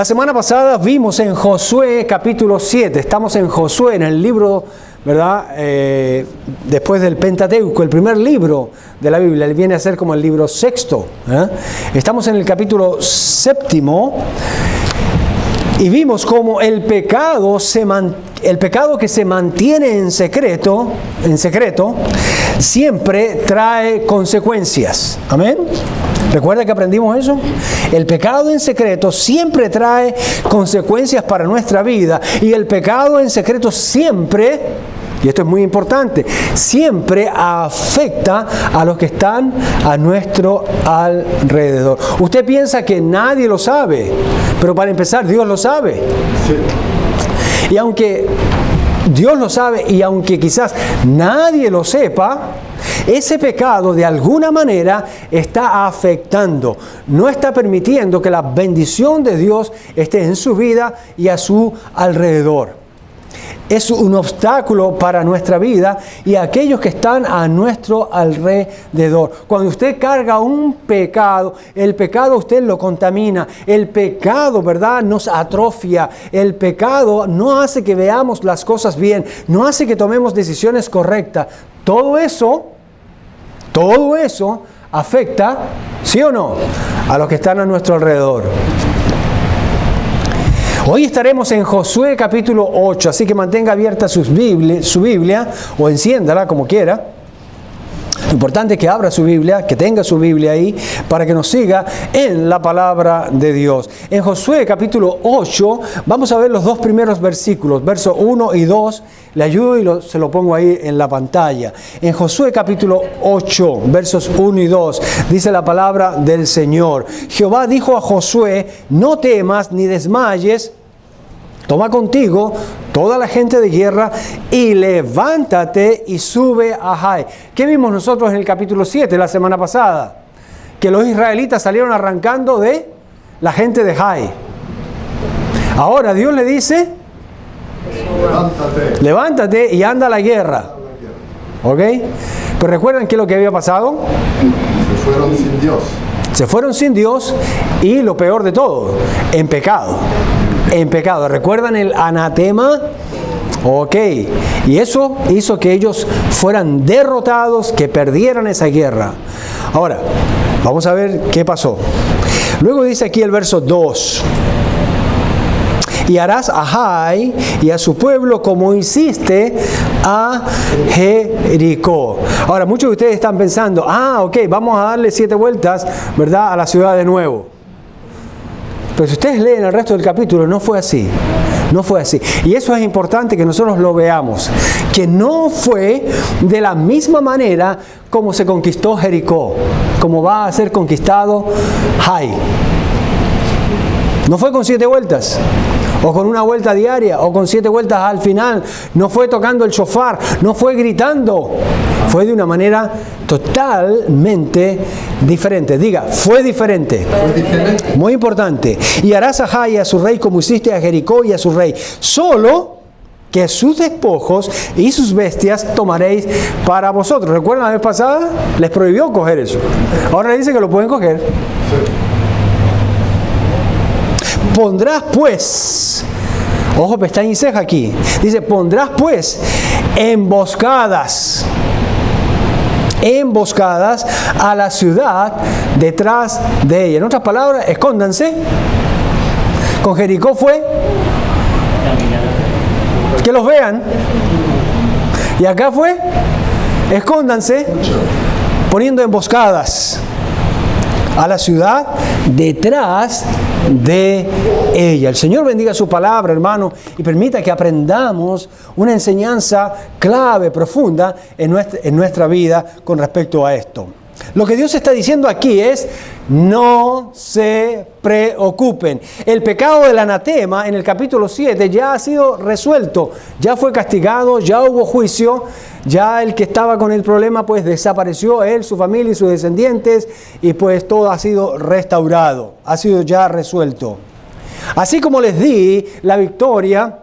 La semana pasada vimos en Josué capítulo 7, estamos en Josué, en el libro, ¿verdad? Después del Pentateuco, el primer libro de la Biblia, él viene a ser como el libro sexto. Estamos en el capítulo 7 y vimos cómo el pecado que se mantiene en secreto, siempre trae consecuencias. ¿Amén? ¿Recuerda que aprendimos eso? El pecado en secreto siempre trae consecuencias para nuestra vida. Y el pecado en secreto siempre, y esto es muy importante, siempre afecta a los que están a nuestro alrededor. Usted piensa que nadie lo sabe, pero para empezar, Dios lo sabe. Sí. Y aunque Dios lo sabe, y aunque quizás nadie lo sepa, ese pecado de alguna manera está afectando, no está permitiendo que la bendición de Dios esté en su vida y a su alrededor. Es un obstáculo para nuestra vida y aquellos que están a nuestro alrededor. Cuando usted carga un pecado, el pecado usted lo contamina. El pecado, ¿verdad?, nos atrofia. El pecado no hace que veamos las cosas bien, no hace que tomemos decisiones correctas. Todo eso afecta, ¿sí o no?, a los que están a nuestro alrededor. Hoy estaremos en Josué capítulo 8, así que mantenga abierta su Biblia o enciéndala como quiera. Lo importante es que abra su Biblia, que tenga su Biblia ahí, para que nos siga en la palabra de Dios. En Josué capítulo 8 vamos a ver los dos primeros versículos, versos 1 y 2. Le ayudo y se lo pongo ahí en la pantalla. En Josué capítulo 8, versos 1 y 2, dice la palabra del Señor. Jehová dijo a Josué: no temas ni desmayes. Toma contigo toda la gente de guerra y levántate y sube a Jai. ¿Qué vimos nosotros en el capítulo 7 la semana pasada? Que los israelitas salieron arrancando de la gente de Jai. Ahora Dios le dice: levántate y anda a la guerra. ¿Ok? Pero recuerdan qué es lo que había pasado. Se fueron sin Dios. Se fueron sin Dios y lo peor de todo, en pecado. En pecado. ¿Recuerdan el anatema? Ok. Y eso hizo que ellos fueran derrotados, que perdieran esa guerra. Ahora, vamos a ver qué pasó. Luego dice aquí el verso 2. Y harás a Jai y a su pueblo como hiciste a Jericó. Ahora, muchos de ustedes están pensando: ok, vamos a darle 7 vueltas, ¿verdad?, a la ciudad de nuevo. Pero si ustedes leen el resto del capítulo, no fue así. No fue así. Y eso es importante que nosotros lo veamos. Que no fue de la misma manera como se conquistó Jericó, como va a ser conquistado Jai. No fue con 7 vueltas, o con una vuelta diaria, o con 7 vueltas al final. No fue tocando el shofar, no fue gritando. Fue de una manera totalmente diferente. Diga, fue diferente. Muy importante. Y harás a Jai y a su rey como hiciste a Jericó y a su rey. Solo que sus despojos y sus bestias tomaréis para vosotros. ¿Recuerdan la vez pasada? Les prohibió coger eso. Ahora le dice que lo pueden coger. Sí. Pondrás pues, ojo, pestaña y ceja aquí, dice: pondrás pues emboscadas a la ciudad detrás de ella. En otras palabras, escóndanse. Con Jericó fue que los vean, y acá fue: escóndanse, poniendo emboscadas a la ciudad detrás de ella. El Señor bendiga su palabra, hermano, y permita que aprendamos una enseñanza clave, profunda en nuestra vida con respecto a esto. Lo que Dios está diciendo aquí es: no se preocupen. El pecado del anatema en el capítulo 7 ya ha sido resuelto, ya fue castigado, ya hubo juicio, ya el que estaba con el problema pues desapareció, él, su familia y sus descendientes, y pues todo ha sido restaurado, ha sido ya resuelto. Así como les di la victoria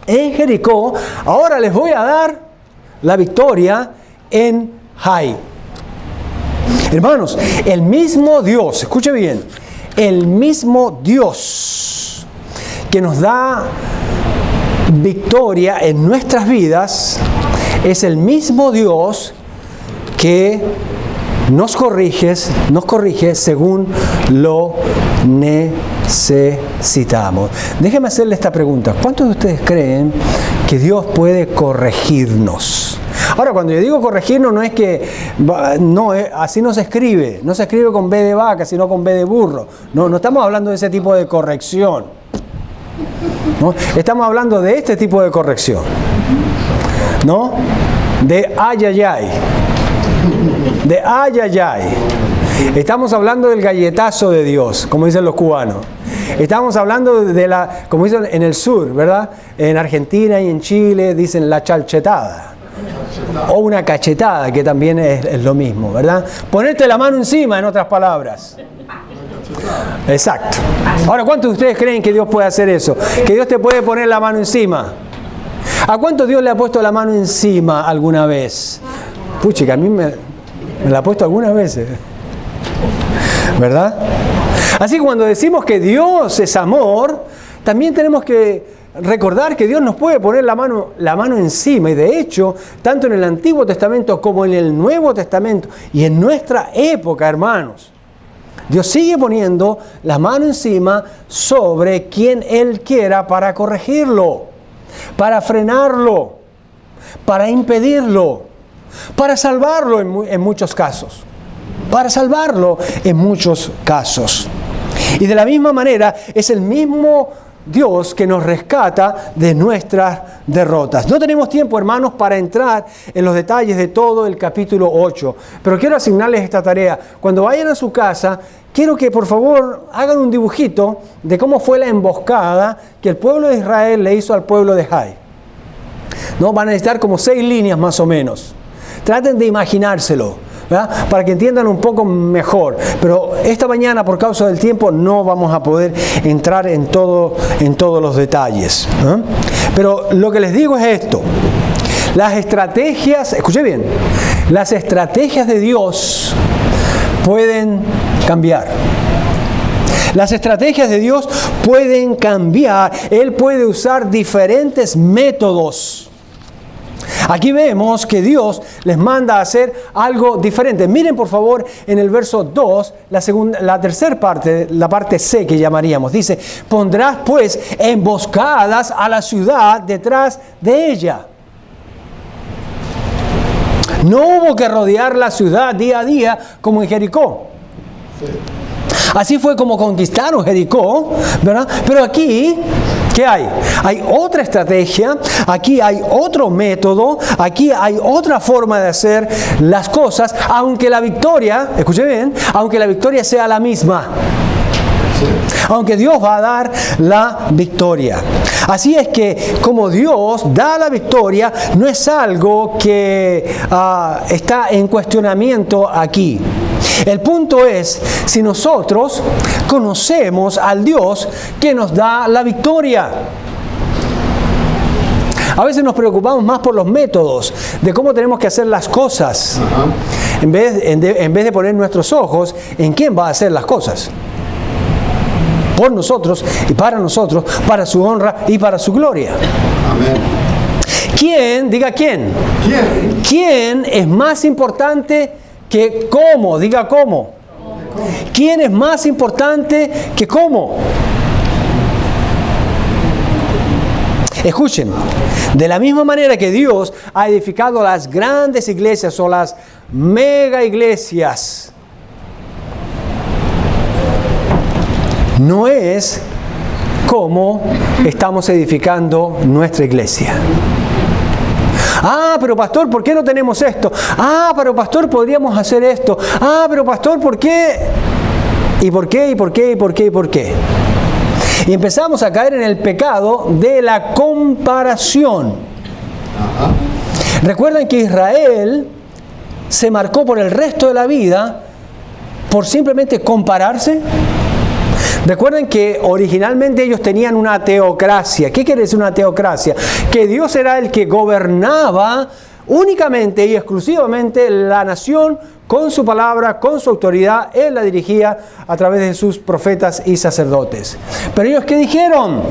en Jericó, ahora les voy a dar la victoria en Jai. Hermanos, el mismo Dios, escuche bien, el mismo Dios que nos da victoria en nuestras vidas es el mismo Dios que nos corrige según lo necesitamos. Déjeme hacerle esta pregunta. ¿Cuántos de ustedes creen que Dios puede corregirnos? Ahora, cuando yo digo corregirnos, no es que, así no se escribe con B de vaca, sino con B de burro. No estamos hablando de ese tipo de corrección. ¿No? Estamos hablando de este tipo de corrección. ¿No? De ay, ay, ay. De ay, ay, ay. Estamos hablando del galletazo de Dios, como dicen los cubanos. Estamos hablando de como dicen en el sur, ¿verdad? En Argentina y en Chile dicen la chalchetada. O una cachetada, que también es lo mismo, ¿verdad? Ponerte la mano encima, en otras palabras. Exacto. Ahora, ¿cuántos de ustedes creen que Dios puede hacer eso? Que Dios te puede poner la mano encima. ¿A cuántos Dios le ha puesto la mano encima alguna vez? Puchica, a mí me la ha puesto algunas veces. ¿Verdad? Así que cuando decimos que Dios es amor, también tenemos que recordar que Dios nos puede poner la mano encima. Y de hecho, tanto en el Antiguo Testamento como en el Nuevo Testamento y en nuestra época, hermanos, Dios sigue poniendo la mano encima sobre quien Él quiera para corregirlo, para frenarlo, para impedirlo, para salvarlo en muchos casos. Para salvarlo en muchos casos. Y de la misma manera es el mismo Dios que nos rescata de nuestras derrotas. No tenemos tiempo, hermanos, para entrar en los detalles de todo el capítulo 8, pero quiero asignarles esta tarea. Cuando vayan a su casa, quiero que por favor hagan un dibujito de cómo fue la emboscada que el pueblo de Israel le hizo al pueblo de Jai. ¿No? Van a necesitar como 6 líneas más o menos. Traten de imaginárselo, ¿verdad? Para que entiendan un poco mejor. Pero esta mañana, por causa del tiempo, no vamos a poder entrar en todos los detalles, ¿eh? Pero lo que les digo es esto. Las estrategias, escuche bien, las estrategias de Dios pueden cambiar. Las estrategias de Dios pueden cambiar. Él puede usar diferentes métodos. Aquí vemos que Dios les manda a hacer algo diferente. Miren por favor en el verso 2, la tercera parte, la parte C que llamaríamos. Dice, pondrás pues emboscadas a la ciudad detrás de ella. No hubo que rodear la ciudad día a día como en Jericó. Sí. Así fue como conquistaron Jericó, ¿verdad? Pero aquí, ¿qué hay? Hay otra estrategia, aquí hay otro método, aquí hay otra forma de hacer las cosas, aunque la victoria, escuche bien, aunque la victoria sea la misma. Aunque Dios va a dar la victoria. Así es que como Dios da la victoria, no es algo que está en cuestionamiento aquí. El punto es, si nosotros conocemos al Dios que nos da la victoria. A veces nos preocupamos más por los métodos, de cómo tenemos que hacer las cosas, en vez de poner nuestros ojos en quién va a hacer las cosas. Por nosotros y para su honra y para su gloria. Amén. ¿Quién? Diga quién. ¿Quién? ¿Quién es más importante que cómo? Diga cómo. ¿Quién es más importante que cómo? Escuchen, de la misma manera que Dios ha edificado las grandes iglesias o las mega iglesias, no es como estamos edificando nuestra iglesia. Ah, pero pastor, ¿por qué no tenemos esto? Ah, pero pastor, podríamos hacer esto. Ah, pero pastor, ¿por qué? ¿Y por qué? ¿Y por qué? ¿Y por qué? ¿Y por qué? Y empezamos a caer en el pecado de la comparación. Recuerden que Israel se marcó por el resto de la vida por simplemente compararse. Recuerden que originalmente ellos tenían una teocracia. ¿Qué quiere decir una teocracia? Que Dios era el que gobernaba únicamente y exclusivamente la nación con su palabra, con su autoridad. Él la dirigía a través de sus profetas y sacerdotes. Pero ellos, ¿qué dijeron?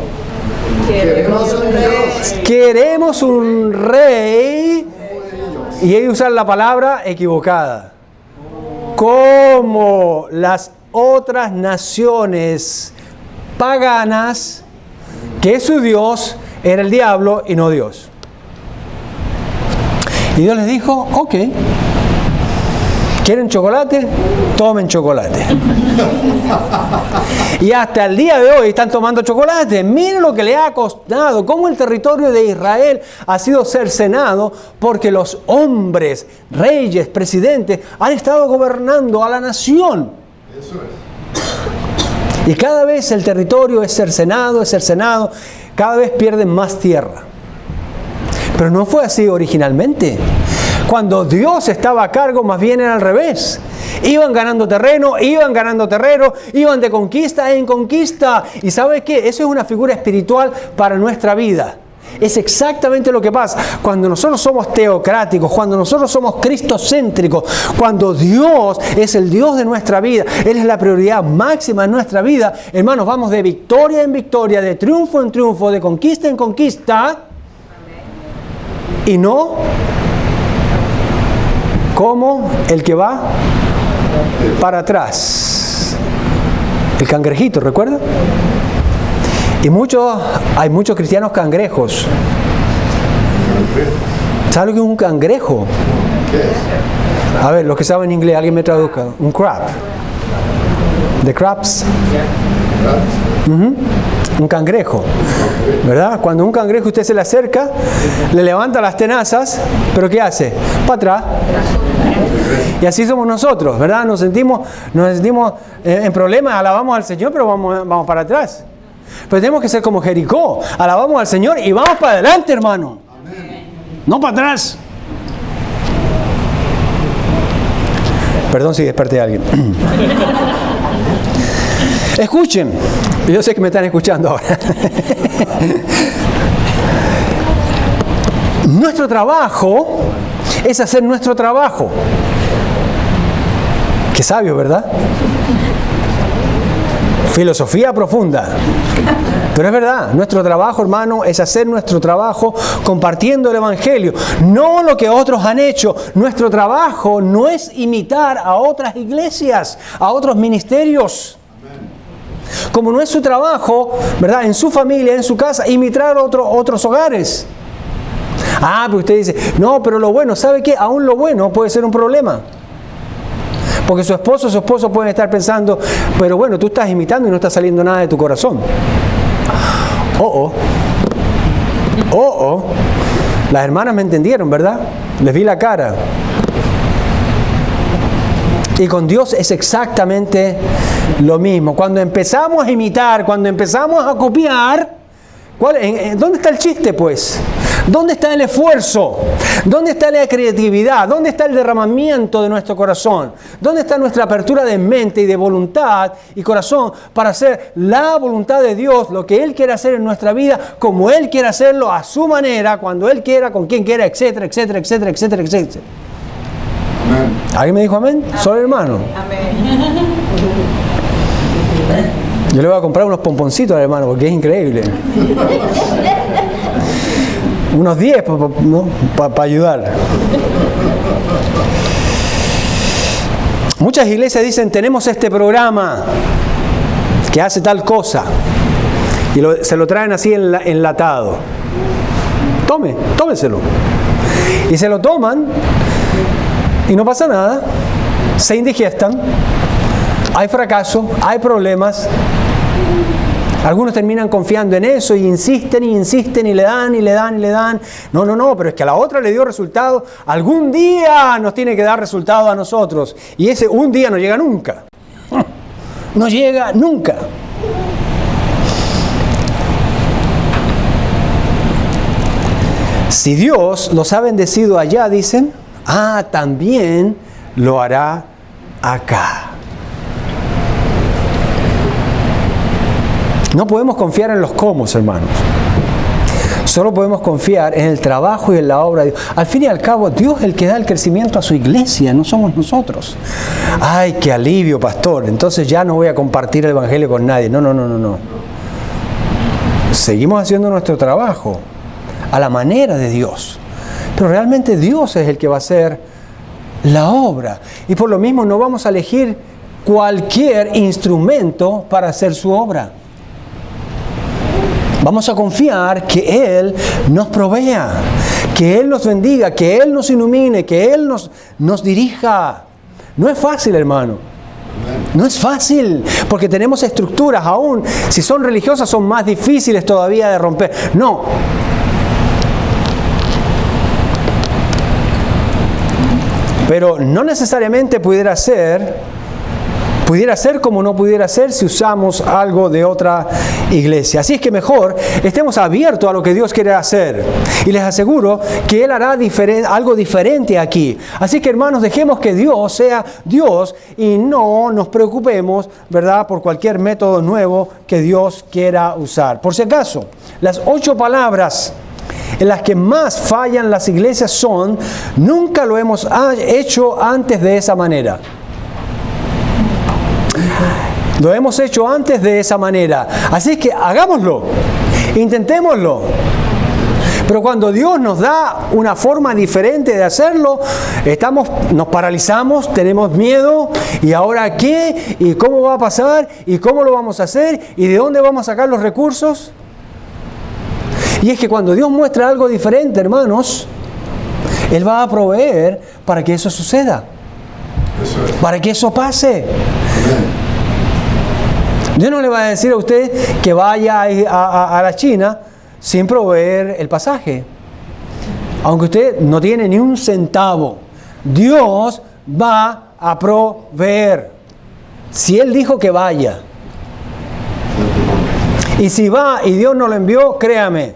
Queremos un Dios. Queremos un rey. Y ellos usan la palabra equivocada. Como las otras naciones paganas, que su Dios era el diablo y no Dios. Y Dios les dijo, ok, ¿quieren chocolate? Tomen chocolate. Y hasta el día de hoy están tomando chocolate. Miren lo que le ha costado, cómo el territorio de Israel ha sido cercenado porque los hombres, reyes, presidentes, han estado gobernando a la nación. Eso es. Y cada vez el territorio es cercenado, cada vez pierden más tierra. Pero no fue así originalmente. Cuando Dios estaba a cargo, más bien era al revés. Iban ganando terreno, iban de conquista en conquista. ¿Y sabe qué? Eso es una figura espiritual para nuestra vida. Es exactamente lo que pasa. Cuando nosotros somos teocráticos, cuando nosotros somos cristocéntricos, cuando Dios es el Dios de nuestra vida, Él es la prioridad máxima en nuestra vida, hermanos, vamos de victoria en victoria, de triunfo en triunfo, de conquista en conquista, y no como el que va para atrás. El cangrejito, ¿recuerda? Y hay muchos cristianos cangrejos. ¿Sabe lo que es un cangrejo? ¿Qué es? A ver, los que saben inglés, alguien me traduzca. Un crab. The crabs. Un cangrejo, ¿verdad? Cuando un cangrejo usted se le acerca, le levanta las tenazas, pero ¿qué hace? Para atrás. Y así somos nosotros, ¿verdad? Nos sentimos en problemas, alabamos al Señor, pero vamos para atrás. Pero tenemos que ser como Jericó, alabamos al Señor y vamos para adelante, hermano. No para atrás. Perdón si desperté a alguien. Escuchen, yo sé que me están escuchando ahora. Nuestro trabajo es hacer nuestro trabajo. Qué sabio, ¿verdad? Filosofía profunda. Pero es verdad, nuestro trabajo, hermano, es hacer nuestro trabajo compartiendo el Evangelio. No lo que otros han hecho. Nuestro trabajo no es imitar a otras iglesias, a otros ministerios. Como no es su trabajo, ¿verdad? En su familia, en su casa, imitar otros hogares. Pero usted dice, no, pero lo bueno, ¿sabe qué? Aún lo bueno puede ser un problema. Porque su esposo pueden estar pensando, pero bueno, tú estás imitando y no está saliendo nada de tu corazón. Las hermanas me entendieron, ¿verdad? Les vi la cara. Y con Dios es exactamente lo mismo. Cuando empezamos a imitar, cuando empezamos a copiar, ¿dónde está el chiste, pues? ¿Dónde está el esfuerzo? ¿Dónde está la creatividad? ¿Dónde está el derramamiento de nuestro corazón? ¿Dónde está nuestra apertura de mente y de voluntad y corazón para hacer la voluntad de Dios, lo que Él quiere hacer en nuestra vida, como Él quiere hacerlo, a su manera, cuando Él quiera, con quien quiera, etcétera, etcétera, etcétera, etcétera, etcétera? Amén. ¿Alguien me dijo amén? Solo hermano. Amén. Yo le voy a comprar unos pomponcitos al hermano porque es increíble. Unos 10 para ayudar. Muchas iglesias dicen, tenemos este programa que hace tal cosa. Y se lo traen así enlatado. Tómeselo. Y se lo toman y no pasa nada. Se indigestan. Hay fracaso, hay problemas. Algunos terminan confiando en eso y insisten y le dan. No, pero es que a la otra le dio resultado. Algún día nos tiene que dar resultado a nosotros. Y ese un día no llega nunca. No llega nunca. Si Dios los ha bendecido allá, dicen, también lo hará acá. No podemos confiar en los cómo, hermanos. Solo podemos confiar en el trabajo y en la obra de Dios. Al fin y al cabo, Dios es el que da el crecimiento a su iglesia, no somos nosotros. ¡Ay, qué alivio, pastor! Entonces ya no voy a compartir el evangelio con nadie. No. Seguimos haciendo nuestro trabajo a la manera de Dios. Pero realmente Dios es el que va a hacer la obra. Y por lo mismo no vamos a elegir cualquier instrumento para hacer su obra. Vamos a confiar que Él nos provea, que Él nos bendiga, que Él nos ilumine, que Él nos dirija. No es fácil, hermano. No es fácil, porque tenemos estructuras, aún si son religiosas, son más difíciles todavía de romper. No. Pero no necesariamente pudiera ser como no pudiera ser si usamos algo de otra iglesia. Así es que mejor estemos abiertos a lo que Dios quiere hacer. Y les aseguro que Él hará algo diferente aquí. Así que, hermanos, dejemos que Dios sea Dios y no nos preocupemos, ¿verdad?, por cualquier método nuevo que Dios quiera usar. Por si acaso, las 8 palabras en las que más fallan las iglesias son: nunca lo hemos hecho antes de esa manera. Lo hemos hecho antes de esa manera. Así que hagámoslo, intentémoslo. Pero cuando Dios nos da una forma diferente de hacerlo, nos paralizamos, tenemos miedo. ¿Y ahora qué? ¿Y cómo va a pasar? ¿Y cómo lo vamos a hacer? ¿Y de dónde vamos a sacar los recursos? Y es que cuando Dios muestra algo diferente, hermanos, Él va a proveer para que eso suceda. Para que eso pase. Dios no le va a decir a usted que vaya a la China sin proveer el pasaje. Aunque usted no tiene ni un centavo, Dios va a proveer. Si Él dijo que vaya. Y si va y Dios no lo envió, créame,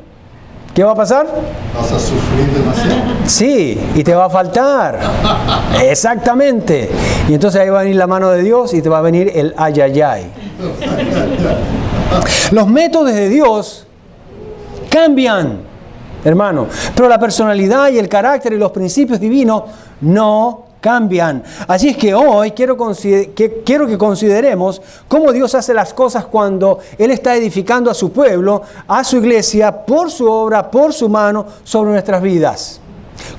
¿qué va a pasar? Vas a sufrir demasiado. Sí, y te va a faltar. Exactamente. Y entonces ahí va a venir la mano de Dios y te va a venir el ayayay. Los métodos de Dios cambian, hermano, pero la personalidad y el carácter y los principios divinos no cambian. Así es que hoy quiero que consideremos cómo Dios hace las cosas cuando Él está edificando a su pueblo, a su iglesia, por su obra, por su mano, sobre nuestras vidas.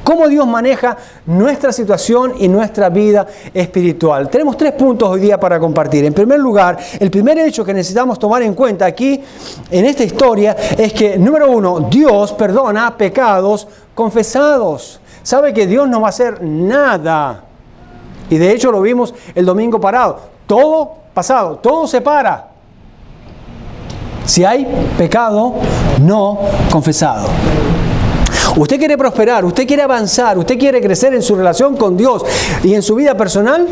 Cómo Dios maneja nuestra situación y nuestra vida espiritual. Tenemos 3 puntos hoy día para compartir. En primer lugar, el primer hecho que necesitamos tomar en cuenta aquí, en esta historia, es que, número 1, Dios perdona pecados confesados. Sabe que Dios no va a hacer nada. Y de hecho lo vimos el domingo pasado. Todo se para si hay pecado no confesado. ¿Usted quiere prosperar? ¿Usted quiere avanzar? ¿Usted quiere crecer en su relación con Dios y en su vida personal?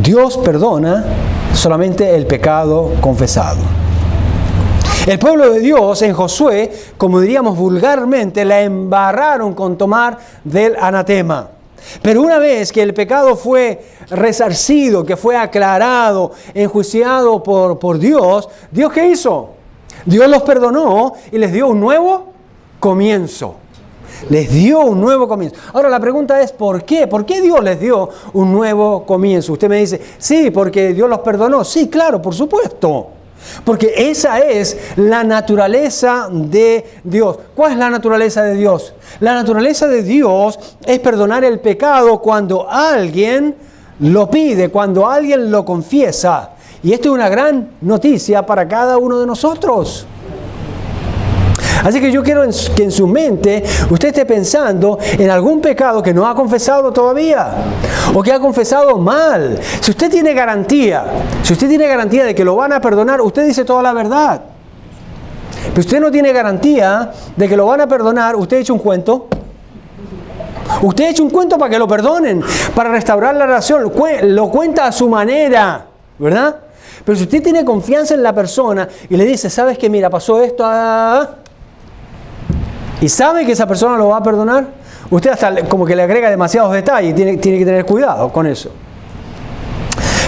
Dios perdona solamente el pecado confesado. El pueblo de Dios en Josué, como diríamos vulgarmente, la embarraron con tomar del anatema. Pero una vez que el pecado fue resarcido, que fue aclarado, enjuiciado por Dios, ¿Dios qué hizo? Dios los perdonó y les dio un nuevo comienzo. Les dio un nuevo comienzo. Ahora la pregunta es, ¿por qué? ¿Por qué Dios les dio un nuevo comienzo? Usted me dice, sí, porque Dios los perdonó. Sí, claro, por supuesto. Porque esa es la naturaleza de Dios. ¿Cuál es la naturaleza de Dios? La naturaleza de Dios es perdonar el pecado cuando alguien lo pide, cuando alguien lo confiesa. Y esto es una gran noticia para cada uno de nosotros. Así que yo quiero que en su mente usted esté pensando en algún pecado que no ha confesado todavía o que ha confesado mal. Si usted tiene garantía de que lo van a perdonar, usted dice toda la verdad. Pero usted no tiene garantía de que lo van a perdonar, usted echa un cuento. Usted echa un cuento para que lo perdonen, para restaurar la relación. Lo cuenta a su manera, ¿verdad? Pero si usted tiene confianza en la persona y le dice, ¿sabes qué? Mira, pasó esto, y sabe que esa persona lo va a perdonar, usted hasta como que le agrega demasiados detalles y tiene que tener cuidado con eso.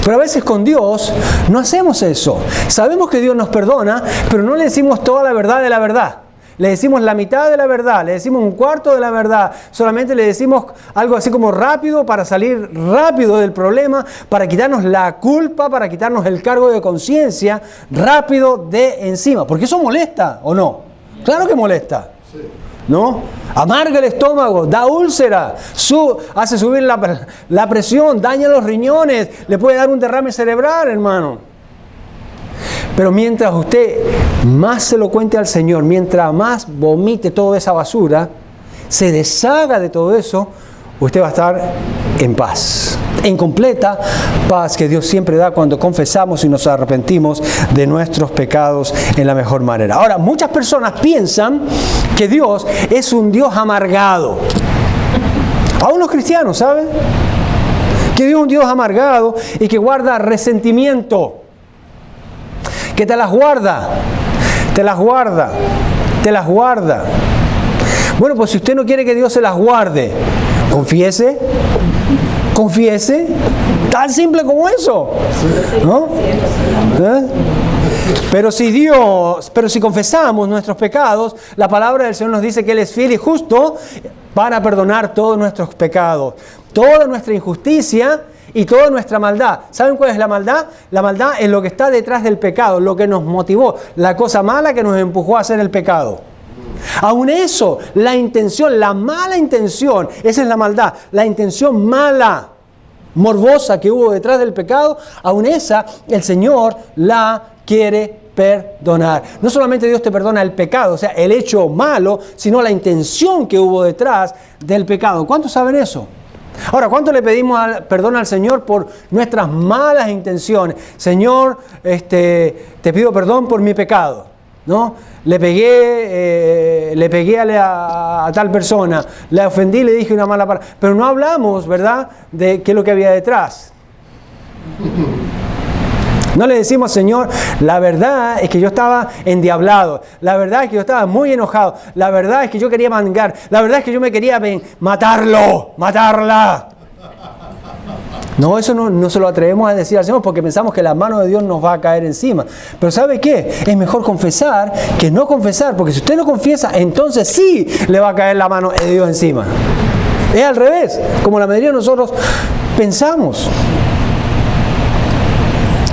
Pero a veces con Dios no hacemos eso. Sabemos que Dios nos perdona, pero no le decimos toda la verdad de la verdad. Le decimos la mitad de la verdad, le decimos un cuarto de la verdad. Solamente le decimos algo así como rápido para salir rápido del problema, para quitarnos la culpa, para quitarnos el cargo de conciencia rápido de encima. Porque eso molesta, ¿o no? Claro que molesta, ¿no? Amarga el estómago, da úlcera, hace subir la presión, daña los riñones, le puede dar un derrame cerebral, hermano. Pero mientras usted más se lo cuente al Señor, mientras más vomite toda esa basura, se deshaga de todo eso, usted va a estar en paz, en completa paz que Dios siempre da cuando confesamos y nos arrepentimos de nuestros pecados en la mejor manera. Ahora, muchas personas piensan que Dios es un Dios amargado. Aún los cristianos, ¿saben? Que Dios es un Dios amargado y que guarda resentimiento. Que te las guarda, te las guarda, te las guarda. Bueno, pues si usted no quiere que Dios se las guarde, confiese, confiese, tan simple como eso, ¿no? Pero si confesamos nuestros pecados, la palabra del Señor nos dice que Él es fiel y justo para perdonar todos nuestros pecados, toda nuestra injusticia y toda nuestra maldad. ¿Saben cuál es la maldad? La maldad es lo que está detrás del pecado, lo que nos motivó, la cosa mala que nos empujó a hacer el pecado. Aún eso, la intención, la mala intención, esa es la maldad, la intención mala, morbosa que hubo detrás del pecado, aún esa el Señor la quiere perdonar. No solamente Dios te perdona el pecado, o sea, el hecho malo, sino la intención que hubo detrás del pecado. ¿Cuántos saben eso? Ahora, ¿cuánto le pedimos perdón al Señor por nuestras malas intenciones? Señor, te pido perdón por mi pecado, ¿no? Le pegué a tal persona, le ofendí, le dije una mala palabra, pero no hablamos, ¿verdad?, de qué es lo que había detrás. No le decimos, Señor, la verdad es que yo estaba endiablado, la verdad es que yo estaba muy enojado, la verdad es que yo quería mangar, la verdad es que yo me quería matarla. No, eso no se lo atrevemos a decir al Señor porque pensamos que la mano de Dios nos va a caer encima. Pero ¿sabe qué? Es mejor confesar que no confesar, porque si usted no confiesa, entonces sí le va a caer la mano de Dios encima. Es al revés, como la mayoría de nosotros pensamos.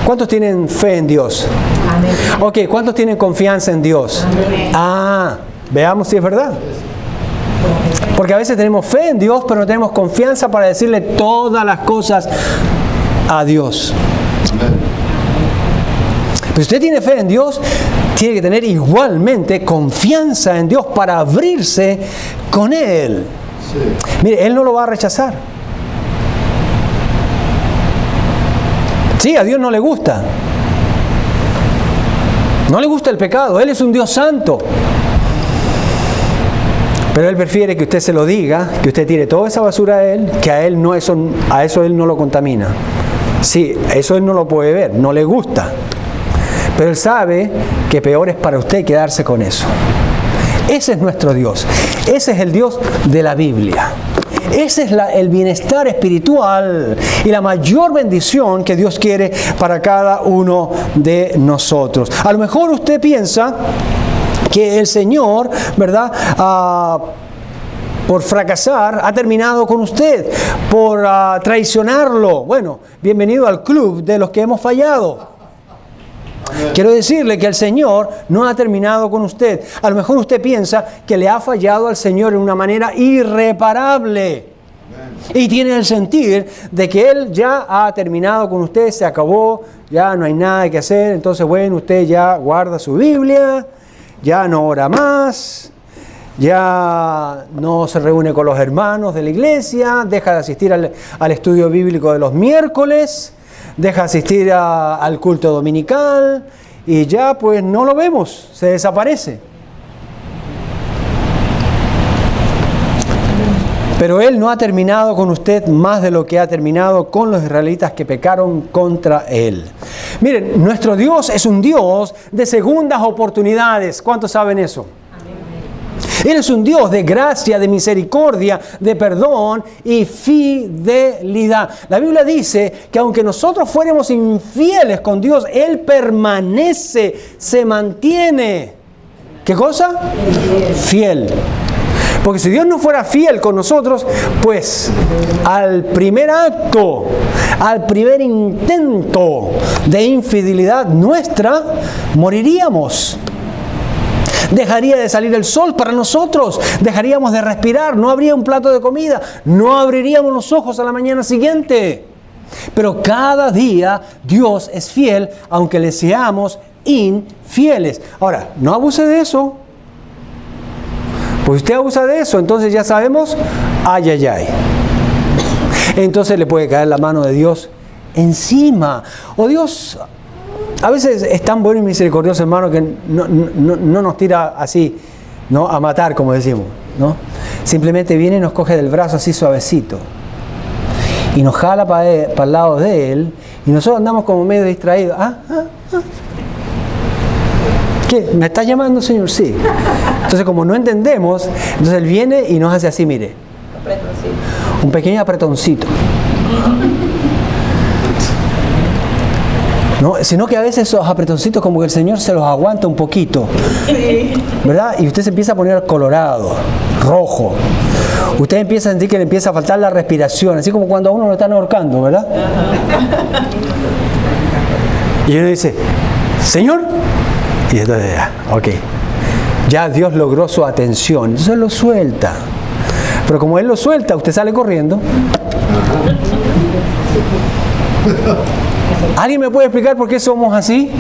¿Cuántos tienen fe en Dios? Amén. Ok, ¿cuántos tienen confianza en Dios? Amén. Veamos si es verdad. Porque a veces tenemos fe en Dios, pero no tenemos confianza para decirle todas las cosas a Dios. Pero si usted tiene fe en Dios, tiene que tener igualmente confianza en Dios para abrirse con Él. Sí. Mire, Él no lo va a rechazar. Sí, a Dios no le gusta. No le gusta el pecado. Él es un Dios santo. Pero Él prefiere que usted se lo diga, que usted tire toda esa basura a Él, que a eso Él no lo contamina. Sí, eso Él no lo puede ver, no le gusta. Pero Él sabe que peor es para usted quedarse con eso. Ese es nuestro Dios. Ese es el Dios de la Biblia. Ese es el bienestar espiritual y la mayor bendición que Dios quiere para cada uno de nosotros. A lo mejor usted piensa que el Señor, ¿verdad?, por fracasar, ha terminado con usted, por traicionarlo. Bueno, bienvenido al club de los que hemos fallado. Quiero decirle que el Señor no ha terminado con usted. A lo mejor usted piensa que le ha fallado al Señor en una manera irreparable. Y tiene el sentir de que Él ya ha terminado con usted, se acabó, ya no hay nada que hacer. Entonces, bueno, usted ya guarda su Biblia, ya no ora más, ya no se reúne con los hermanos de la iglesia, deja de asistir al estudio bíblico de los miércoles, deja de asistir al culto dominical y ya pues no lo vemos, se desaparece. Pero Él no ha terminado con usted más de lo que ha terminado con los israelitas que pecaron contra Él. Miren, nuestro Dios es un Dios de segundas oportunidades. ¿Cuántos saben eso? Él es un Dios de gracia, de misericordia, de perdón y fidelidad. La Biblia dice que aunque nosotros fuéramos infieles con Dios, Él permanece, se mantiene. ¿Qué cosa? Fiel. Porque si Dios no fuera fiel con nosotros, pues al primer acto, al primer intento de infidelidad nuestra, moriríamos. Dejaría de salir el sol para nosotros, dejaríamos de respirar, no habría un plato de comida, no abriríamos los ojos a la mañana siguiente. Pero cada día Dios es fiel, aunque le seamos infieles. Ahora, no abuse de eso. Pues usted abusa de eso, entonces ya sabemos, ay, ay, ay. Entonces le puede caer la mano de Dios encima. O Dios a veces es tan bueno y misericordioso, hermano, que no nos tira así, ¿no? A matar, como decimos, ¿no? Simplemente viene y nos coge del brazo así suavecito. Y nos jala para el lado de Él. Y nosotros andamos como medio distraídos. ¿Qué? ¿Me está llamando, Señor? Sí. Entonces, como no entendemos, entonces Él viene y nos hace así, mire. Un pequeño apretoncito. ¿No? Sino que a veces esos apretoncitos como que el Señor se los aguanta un poquito. Sí. ¿Verdad? Y usted se empieza a poner colorado, rojo. Usted empieza a sentir que le empieza a faltar la respiración, así como cuando a uno lo están ahorcando, ¿verdad? Y uno dice, Señor. Y entonces, ok, ya Dios logró su atención, entonces lo suelta. Pero como Él lo suelta, usted sale corriendo. ¿Alguien me puede explicar por qué somos así?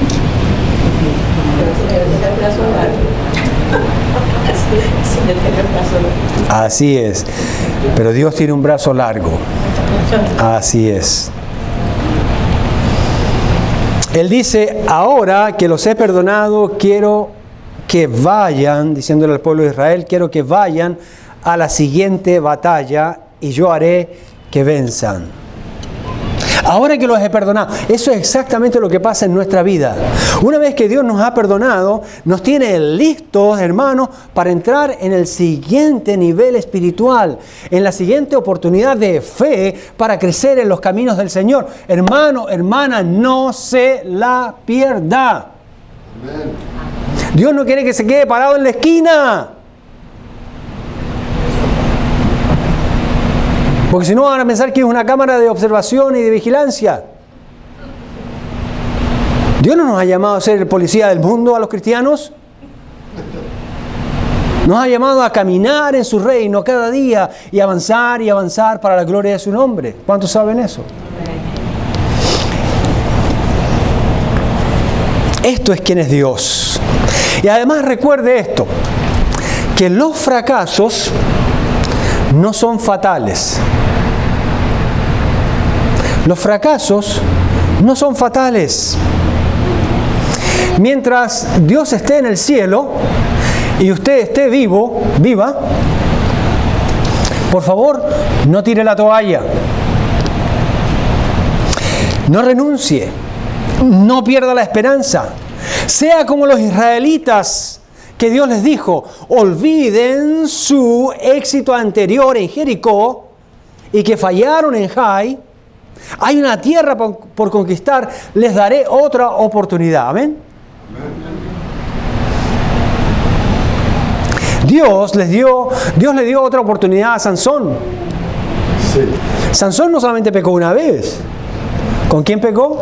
Así es. Pero Dios tiene un brazo largo. Así es. Él dice, ahora que los he perdonado, quiero que vayan, diciéndole al pueblo de Israel, quiero que vayan a la siguiente batalla y yo haré que venzan. Ahora que los he perdonado, eso es exactamente lo que pasa en nuestra vida. Una vez que Dios nos ha perdonado, nos tiene listos, hermanos, para entrar en el siguiente nivel espiritual, en la siguiente oportunidad de fe para crecer en los caminos del Señor. Hermano, hermana, no se la pierda. Amén. Dios no quiere que se quede parado en la esquina. Porque si no van a pensar que es una cámara de observación y de vigilancia. Dios no nos ha llamado a ser el policía del mundo a los cristianos. Nos ha llamado a caminar en su reino cada día y avanzar para la gloria de su nombre. ¿Cuántos saben eso? Esto es quien es Dios. Y además recuerde esto, que los fracasos no son fatales. Los fracasos no son fatales. Mientras Dios esté en el cielo y usted esté viva, por favor, no tire la toalla. No renuncie. No pierda la esperanza. Sea como los israelitas, que Dios les dijo, olviden su éxito anterior en Jericó y que fallaron en Jai. Hay una tierra por conquistar, les daré otra oportunidad. Amén. Dios le dio otra oportunidad a Sansón. Sí. Sansón no solamente pecó una vez. ¿Con quién pecó?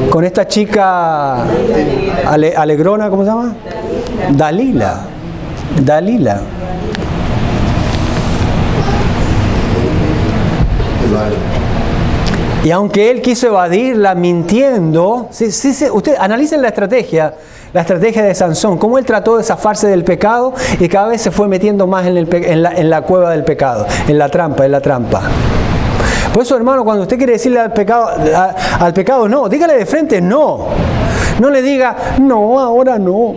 Con esta chica alegrona, ¿cómo se llama? Dalila. Y aunque él quiso evadirla mintiendo, usted analicen la estrategia de Sansón, cómo él trató de zafarse del pecado y cada vez se fue metiendo más en la cueva del pecado, en la trampa. Por eso, hermano, cuando usted quiere decirle al pecado no, dígale de frente no. No le diga, no, ahora no.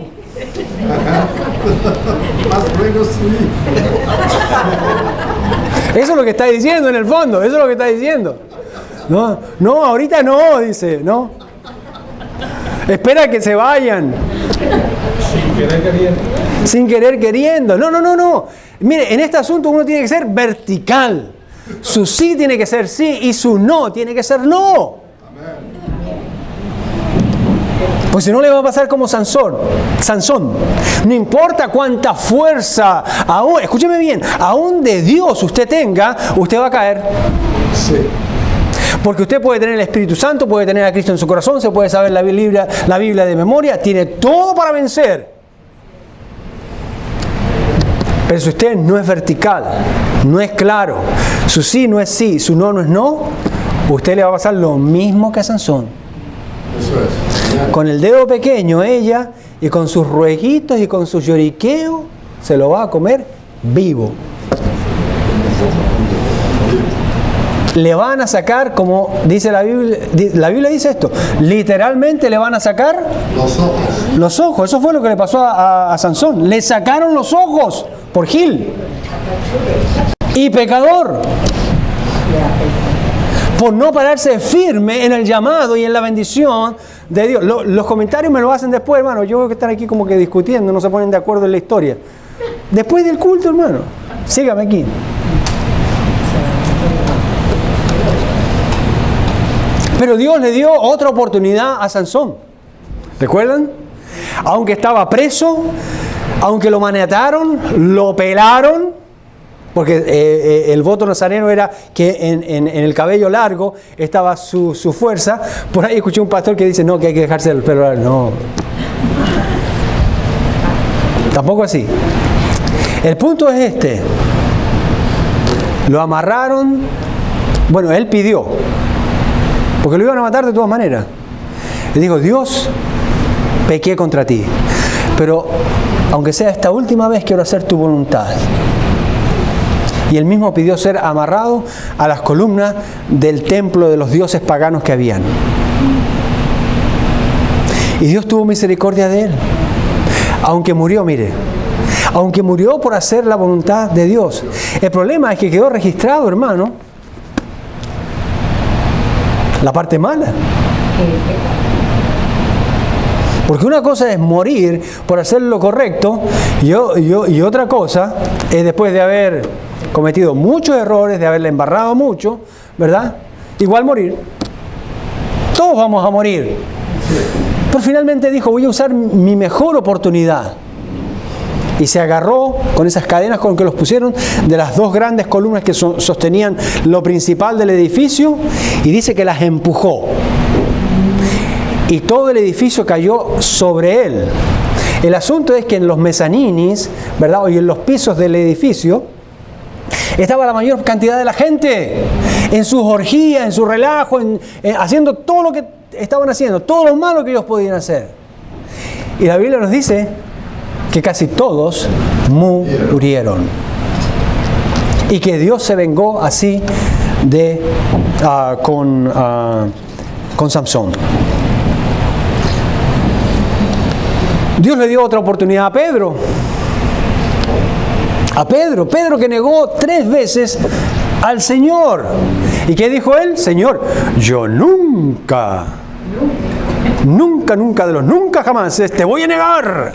Eso es lo que está diciendo en el fondo, eso es lo que está diciendo. No, ahorita no, dice, no. Espera que se vayan. Sin querer queriendo. No, no, no, no. Mire, en este asunto uno tiene que ser vertical. Su sí tiene que ser sí y su no tiene que ser no. Pues si no le va a pasar como Sansón. No importa cuánta fuerza, aún, escúcheme bien, aún de Dios usted tenga, usted va a caer. Sí. Porque usted puede tener el Espíritu Santo, puede tener a Cristo en su corazón, se puede saber la Biblia de memoria, tiene todo para vencer. Pero si usted no es vertical, no es claro, su sí no es sí, su no no es no, usted le va a pasar lo mismo que a Sansón. Eso es. Con el dedo pequeño ella, y con sus rueguitos y con sus lloriqueos, se lo va a comer vivo. Le van a sacar, como dice la Biblia dice esto, literalmente le van a sacar Los ojos. los ojos. Eso fue lo que le pasó a Sansón. Le sacaron los ojos por gil y pecador, por no pararse firme en el llamado y en la bendición de Dios. Los comentarios me lo hacen después, hermano. Yo voy a estar aquí como que discutiendo, no se ponen de acuerdo en la historia. Después del culto, hermano, sígame aquí. Pero Dios le dio otra oportunidad a Sansón. ¿Recuerdan? Aunque estaba preso, aunque lo maniataron, lo pelaron, porque el voto nazareno era que en el cabello largo estaba su fuerza. Por ahí escuché un pastor que dice, no, que hay que dejarse el pelo largo. No. Tampoco así. El punto es este. Lo amarraron. Bueno, él pidió. Porque lo iban a matar de todas maneras. Le dijo, Dios, pequé contra ti. Pero, aunque sea esta última vez, quiero hacer tu voluntad. Y él mismo pidió ser amarrado a las columnas del templo de los dioses paganos que habían. Y Dios tuvo misericordia de él. Aunque murió, mire. Aunque murió por hacer la voluntad de Dios. El problema es que quedó registrado, hermano, la parte mala. Porque una cosa es morir por hacer lo correcto y otra cosa es después de haber cometido muchos errores, de haberle embarrado mucho, ¿verdad? Igual morir. Todos vamos a morir. Pero finalmente dijo, voy a usar mi mejor oportunidad. Y se agarró con esas cadenas con que los pusieron de las dos grandes columnas que sostenían lo principal del edificio, y dice que las empujó. Y todo el edificio cayó sobre él. El asunto es que en los mezaninis, ¿verdad? Y en los pisos del edificio estaba la mayor cantidad de la gente en sus orgías, en su relajo, haciendo todo lo que estaban haciendo, todo lo malo que ellos podían hacer. Y la Biblia nos dice que casi todos murieron. Y que Dios se vengó así con Samson. Dios le dio otra oportunidad a Pedro. Pedro que negó 3 veces al Señor. ¿Y qué dijo él? Señor, yo nunca de los nunca jamás te voy a negar.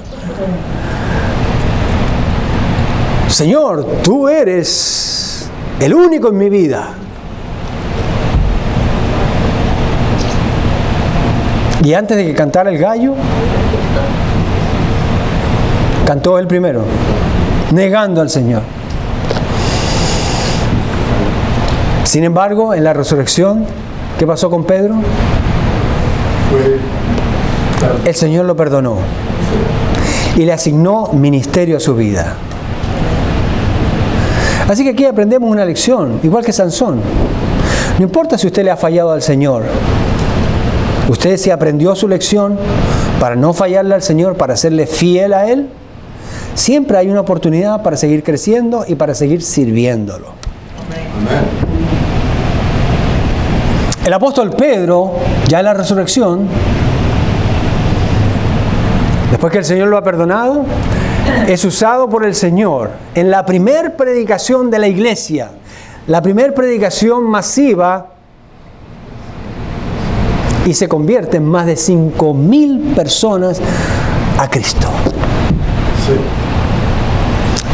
Señor, tú eres el único en mi vida. Y antes de que cantara el gallo, cantó él primero, negando al Señor. Sin embargo, en la resurrección, ¿qué pasó con Pedro? El Señor lo perdonó y le asignó ministerio a su vida. Así que aquí aprendemos una lección, igual que Sansón. No importa si usted le ha fallado al Señor. Usted si aprendió su lección para no fallarle al Señor, para serle fiel a Él, siempre hay una oportunidad para seguir creciendo y para seguir sirviéndolo. Amén. El apóstol Pedro, ya en la resurrección, después que el Señor lo ha perdonado, es usado por el Señor en la primer predicación de la iglesia, la primer predicación masiva, y se convierte en más de 5.000 personas a Cristo. Sí.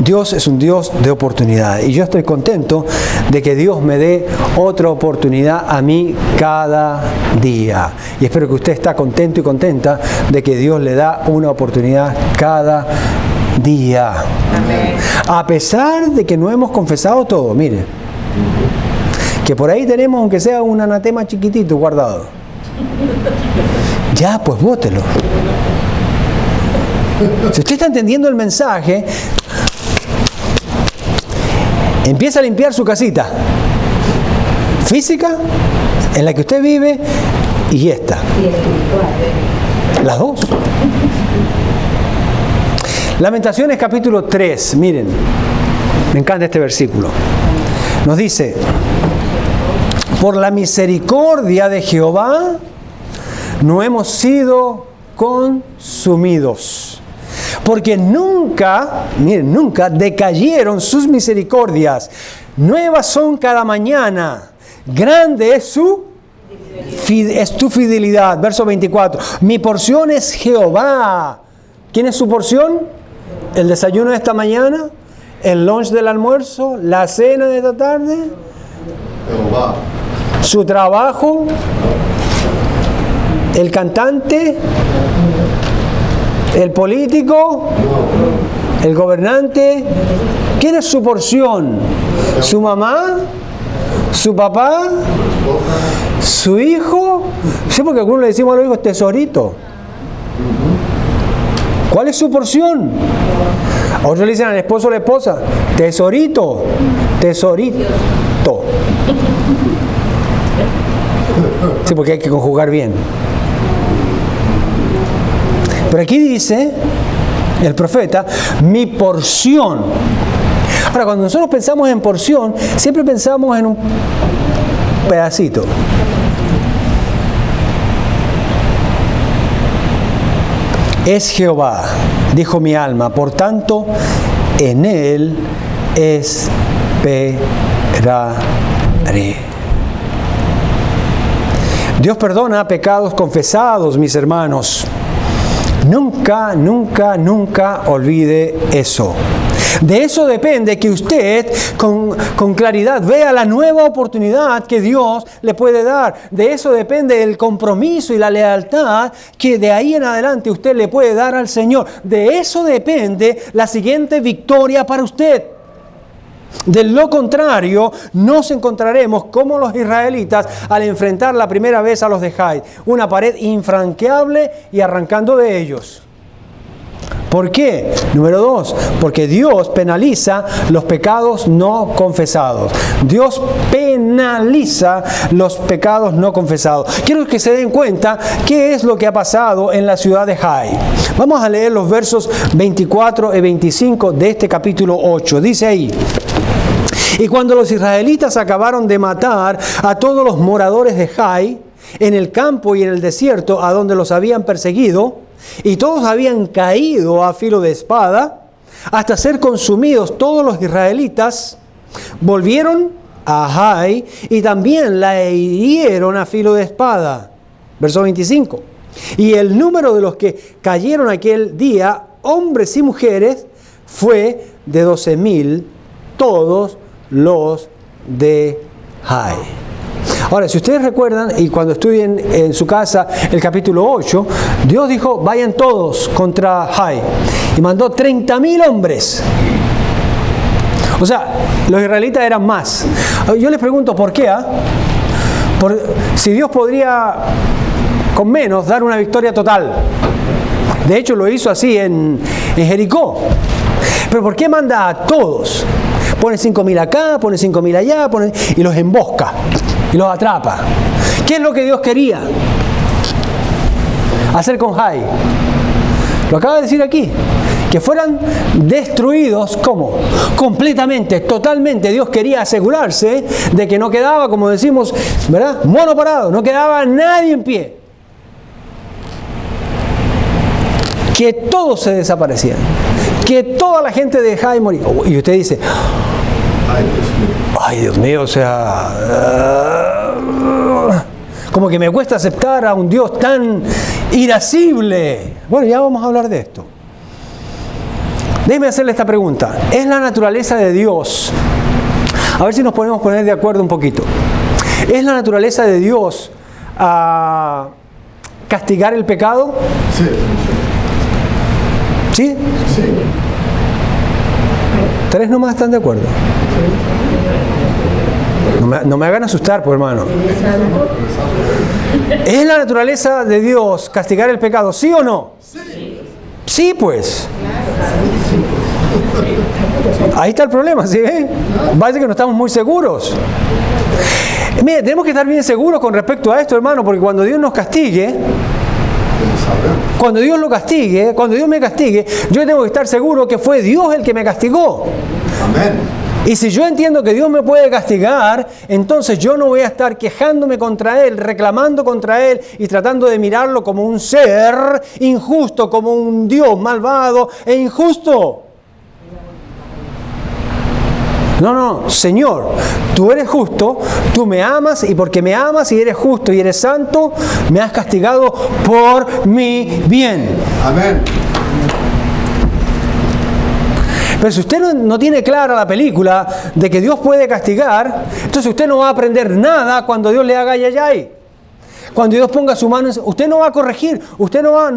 Dios es un Dios de oportunidad. Y yo estoy contento de que Dios me dé otra oportunidad a mí cada día. Y espero que usted está contento y contenta de que Dios le da una oportunidad cada día. Amén. A pesar de que no hemos confesado todo, mire. Que por ahí tenemos, aunque sea un anatema chiquitito guardado. Ya, pues bótelo. Si usted está entendiendo el mensaje, empieza a limpiar su casita física, en la que usted vive, y esta. Las dos. Lamentaciones capítulo 3, miren, me encanta este versículo. Nos dice: por la misericordia de Jehová no hemos sido consumidos, porque nunca, miren, nunca decayeron sus misericordias. Nuevas son cada mañana. Grande es tu fidelidad. Verso 24. Mi porción es Jehová. ¿Quién es su porción? El desayuno de esta mañana, el lunch del almuerzo, la cena de esta tarde, Jehová. su trabajo, el cantante, el político, el gobernante. ¿Quién es su porción? ¿Su mamá? ¿Su papá? ¿Su hijo? Sí, porque algunos le decimos a los hijos tesorito. ¿Cuál es su porción? A otros le dicen al esposo o la esposa, tesorito, tesorito. Sí, porque hay que conjugar bien. Pero aquí dice el profeta, mi porción. Ahora, cuando nosotros pensamos en porción, siempre pensamos en un pedacito. Es Jehová, dijo mi alma, por tanto, en él esperaré. Dios perdona pecados confesados, mis hermanos. Nunca, nunca, nunca olvide eso. De eso depende que usted con claridad vea la nueva oportunidad que Dios le puede dar. De eso depende el compromiso y la lealtad que de ahí en adelante usted le puede dar al Señor. De eso depende la siguiente victoria para usted. De lo contrario, nos encontraremos como los israelitas al enfrentar la primera vez a los de Jai, una pared infranqueable y arrancando de ellos. ¿Por qué? Número 2, porque Dios penaliza los pecados no confesados. Dios penaliza los pecados no confesados. Quiero que se den cuenta qué es lo que ha pasado en la ciudad de Jai. Vamos a leer los versos 24 y 25 de este capítulo 8. Dice ahí: y cuando los israelitas acabaron de matar a todos los moradores de Jai, en el campo y en el desierto a donde los habían perseguido, y todos habían caído a filo de espada, hasta ser consumidos todos los israelitas, volvieron a Jai y también la hirieron a filo de espada. Verso 25. Y el número de los que cayeron aquel día, hombres y mujeres, fue de 12,000, todos los de Jai. Ahora, si ustedes recuerdan, y cuando estudien en su casa el capítulo 8, Dios dijo, vayan todos contra Jai. Y mandó 30,000 hombres. O sea, los israelitas eran más. Yo les pregunto, ¿por qué? Si Dios podría, con menos, dar una victoria total. De hecho, lo hizo así en Jericó. Pero ¿por qué manda a todos? Pone 5,000 acá, pone 5,000 allá, y los embosca. Y los atrapa. ¿Qué es lo que Dios quería hacer con Jai? Lo acaba de decir aquí. Que fueran destruidos, ¿cómo? Completamente, totalmente. Dios quería asegurarse de que no quedaba, como decimos, ¿verdad? Mono parado, no quedaba nadie en pie. Que todos se desaparecieran. Que toda la gente de Jai moría. Y usted dice, ay Dios mío, o sea, como que me cuesta aceptar a un Dios tan irascible. Bueno, ya vamos a hablar de esto. Déjeme hacerle esta pregunta. ¿Es la naturaleza de Dios? A ver si nos podemos poner de acuerdo un poquito. ¿Es la naturaleza de Dios castigar el pecado? Sí. ¿Sí? Sí. 3 nomás están de acuerdo. No me hagan asustar, pues, hermano. ¿Es la naturaleza de Dios castigar el pecado? ¿Sí o no? Sí. Sí, pues. Ahí está el problema, ¿sí ve? Parece que no estamos muy seguros. Mire, tenemos que estar bien seguros con respecto a esto, hermano, porque cuando Dios nos castigue, cuando Dios lo castigue, cuando Dios me castigue, yo tengo que estar seguro que fue Dios el que me castigó. Amén. Y si yo entiendo que Dios me puede castigar, entonces yo no voy a estar quejándome contra Él, reclamando contra Él y tratando de mirarlo como un ser injusto, como un Dios malvado e injusto. No, Señor, tú eres justo, tú me amas y porque me amas y eres justo y eres santo, me has castigado por mi bien. Amén. Pero si usted no tiene clara la película de que Dios puede castigar, entonces usted no va a aprender nada cuando Dios le haga yayay. Cuando Dios ponga su mano, usted no va a corregir, usted no va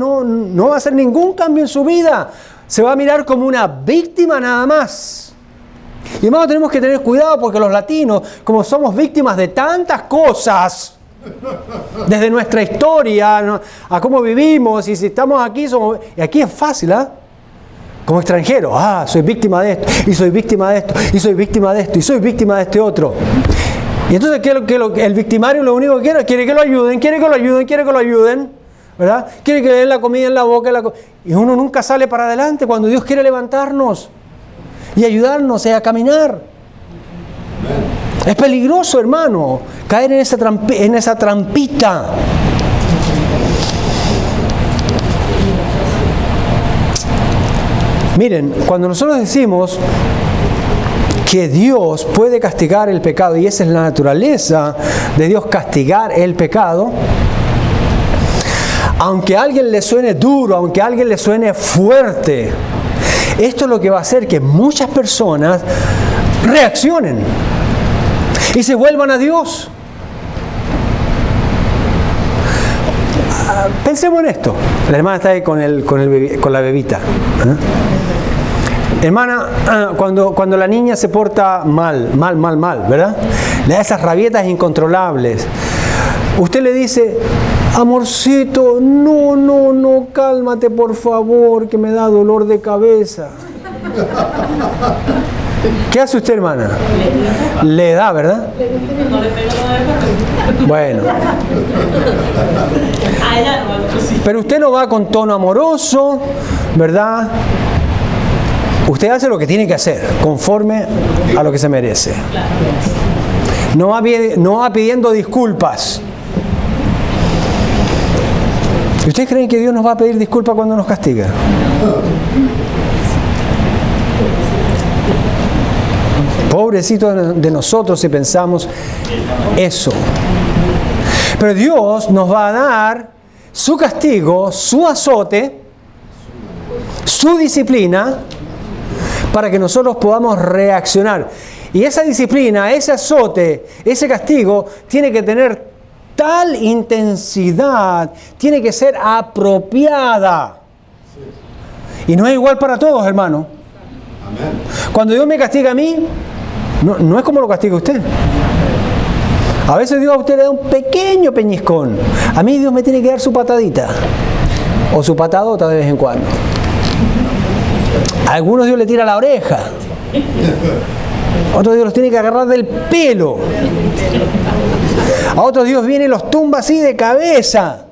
a hacer ningún cambio en su vida. Se va a mirar como una víctima nada más. Y hermano, tenemos que tener cuidado porque los latinos, como somos víctimas de tantas cosas, desde nuestra historia, a cómo vivimos, y si estamos aquí, y aquí es fácil, ¿ah? Como extranjero, soy víctima de esto, y soy víctima de esto, y soy víctima de esto, y soy víctima de este otro. Y entonces, el victimario lo único que quiere que lo ayuden, quiere que lo ayuden, ¿verdad? Quiere que le den la comida en la boca, y uno nunca sale para adelante cuando Dios quiere levantarnos y ayudarnos a caminar. Es peligroso, hermano, caer en esa trampita. Miren, cuando nosotros decimos que Dios puede castigar el pecado, y esa es la naturaleza de Dios, castigar el pecado, aunque a alguien le suene duro, aunque a alguien le suene fuerte, esto es lo que va a hacer que muchas personas reaccionen y se vuelvan a Dios. Pensemos en esto. La hermana está ahí con la bebita. Hermana, cuando la niña se porta mal, ¿verdad? Le da esas rabietas incontrolables. Usted le dice, amorcito, no, cálmate por favor, que me da dolor de cabeza. ¿Qué hace usted, hermana? Le da, ¿verdad? Bueno. Pero usted no va con tono amoroso, ¿verdad? Usted hace lo que tiene que hacer, conforme a lo que se merece. No va pidiendo disculpas. ¿Y ustedes creen que Dios nos va a pedir disculpas cuando nos castiga? Pobrecito de nosotros si pensamos eso. Pero Dios nos va a dar su castigo, su azote, su disciplina, para que nosotros podamos reaccionar. Y esa disciplina, ese azote, ese castigo, tiene que tener tal intensidad, tiene que ser apropiada. Y no es igual para todos, hermano. Amén. Cuando Dios me castiga a mí, no es como lo castiga usted. A veces Dios a usted le da un pequeño peñiscón. A mí Dios me tiene que dar su patadita. O su patadota de vez en cuando. A algunos Dios le tira la oreja. A otros Dios los tiene que agarrar del pelo. A otros Dios viene y los tumba así de cabeza.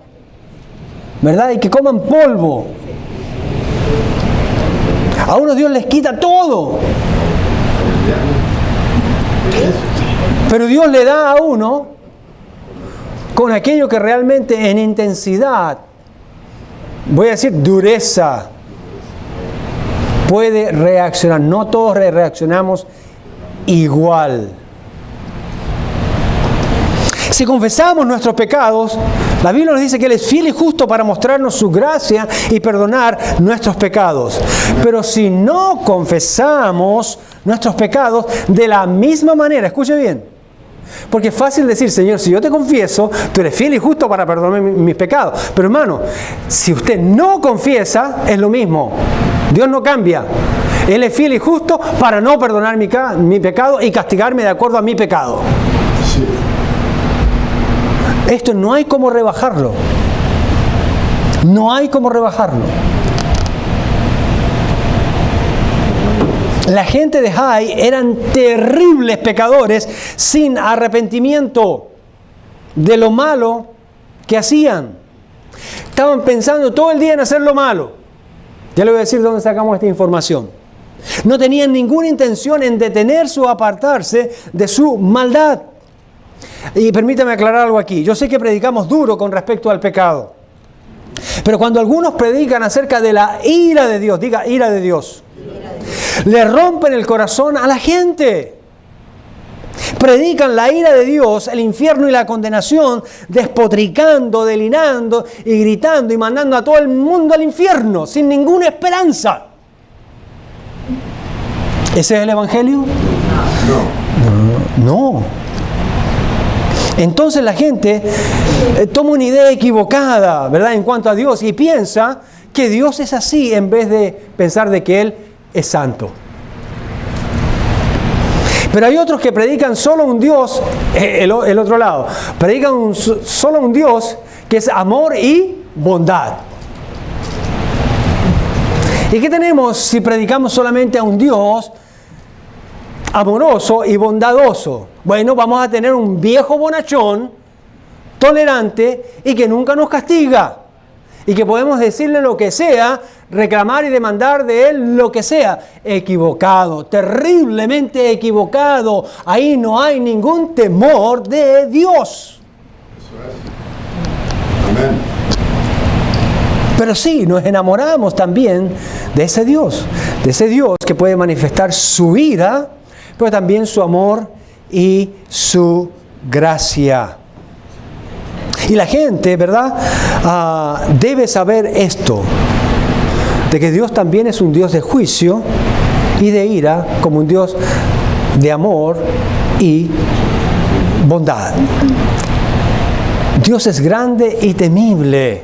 ¿Verdad? Y que coman polvo. A unos Dios les quita todo. Pero Dios le da a uno con aquello que realmente en intensidad, voy a decir dureza, puede reaccionar. No todos reaccionamos igual. Si confesamos nuestros pecados, La Biblia nos dice que Él es fiel y justo para mostrarnos su gracia y perdonar nuestros pecados. Pero si no confesamos nuestros pecados de la misma manera, escuche bien, porque es fácil decir, Señor, si yo te confieso, tú eres fiel y justo para perdonarme mis pecados. Pero hermano, si usted no confiesa, es lo mismo. Dios no cambia. Él es fiel y justo para no perdonar mi pecado y castigarme de acuerdo a mi pecado. Sí. Esto no hay cómo rebajarlo. No hay cómo rebajarlo. La gente de Jai eran terribles pecadores sin arrepentimiento de lo malo que hacían. Estaban pensando todo el día en hacer lo malo. Ya le voy a decir de dónde sacamos esta información. No tenían ninguna intención en detenerse o apartarse de su maldad. Y permítame aclarar algo aquí. Yo sé que predicamos duro con respecto al pecado. Pero cuando algunos predican acerca de la ira de Dios, diga ira de Dios, le rompen el corazón a la gente. Predican la ira de Dios, el infierno y la condenación, despotricando, delinando y gritando y mandando a todo el mundo al infierno sin ninguna esperanza. ¿Ese es el Evangelio? No. Entonces la gente toma una idea equivocada, ¿verdad?, en cuanto a Dios y piensa que Dios es así en vez de pensar de que Él es santo. Pero hay otros que predican solo un Dios, el otro lado, predican solo un Dios que es amor y bondad. ¿Y qué tenemos si predicamos solamente a un Dios amoroso y bondadoso? Bueno, vamos a tener un viejo bonachón, tolerante y que nunca nos castiga. Y que podemos decirle lo que sea, reclamar y demandar de él lo que sea. Equivocado, terriblemente equivocado. Ahí no hay ningún temor de Dios. Eso es. Amén. Pero sí, nos enamoramos también de ese Dios que puede manifestar su ira, pero también su amor y su gracia. Y la gente, ¿verdad?, debe saber esto, de que Dios también es un Dios de juicio y de ira, como un Dios de amor y bondad. Dios es grande y temible.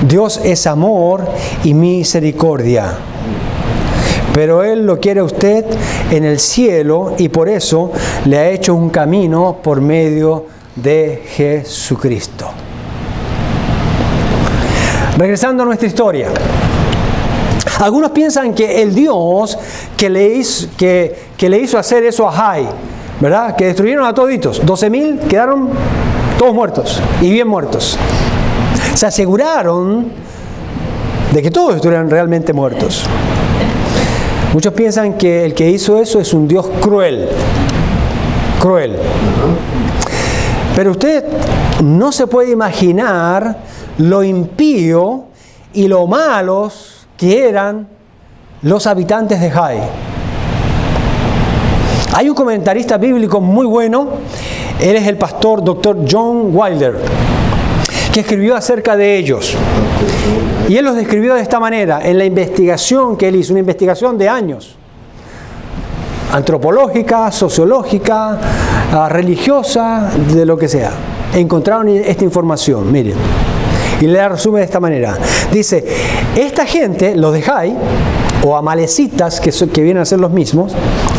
Dios es amor y misericordia. Pero Él lo quiere a usted en el cielo y por eso le ha hecho un camino por medio de Jesucristo. Regresando a nuestra historia. Algunos piensan que el Dios que le hizo hacer eso a Jai, ¿verdad?, que destruyeron a toditos, 12,000 quedaron todos muertos y bien muertos. Se aseguraron de que todos estuvieran realmente muertos. Muchos piensan que el que hizo eso es un Dios cruel. Cruel. Pero usted no se puede imaginar lo impío y lo malos que eran los habitantes de Jai. Hay un comentarista bíblico muy bueno, él es el pastor Dr. John Wilder, que escribió acerca de ellos. Y él los describió de esta manera, en la investigación que él hizo, una investigación de años, antropológica, sociológica, religiosa, de lo que sea. Encontraron esta información, miren, y le la resume de esta manera. Dice, esta gente, los de Jai, o amalecitas, que vienen a ser los mismos,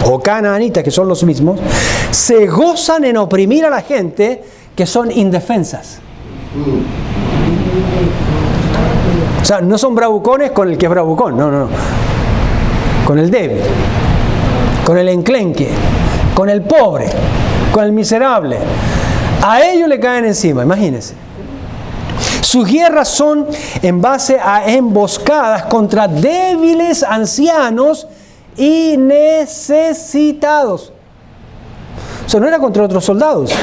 o canaanitas, que son los mismos, se gozan en oprimir a la gente que son indefensas. O sea, no son bravucones con el que es bravucón, no. Con el débil, con el enclenque, con el pobre, con el miserable. A ellos le caen encima, imagínense. Sus guerras son en base a emboscadas contra débiles ancianos y necesitados. O sea, no era contra otros soldados.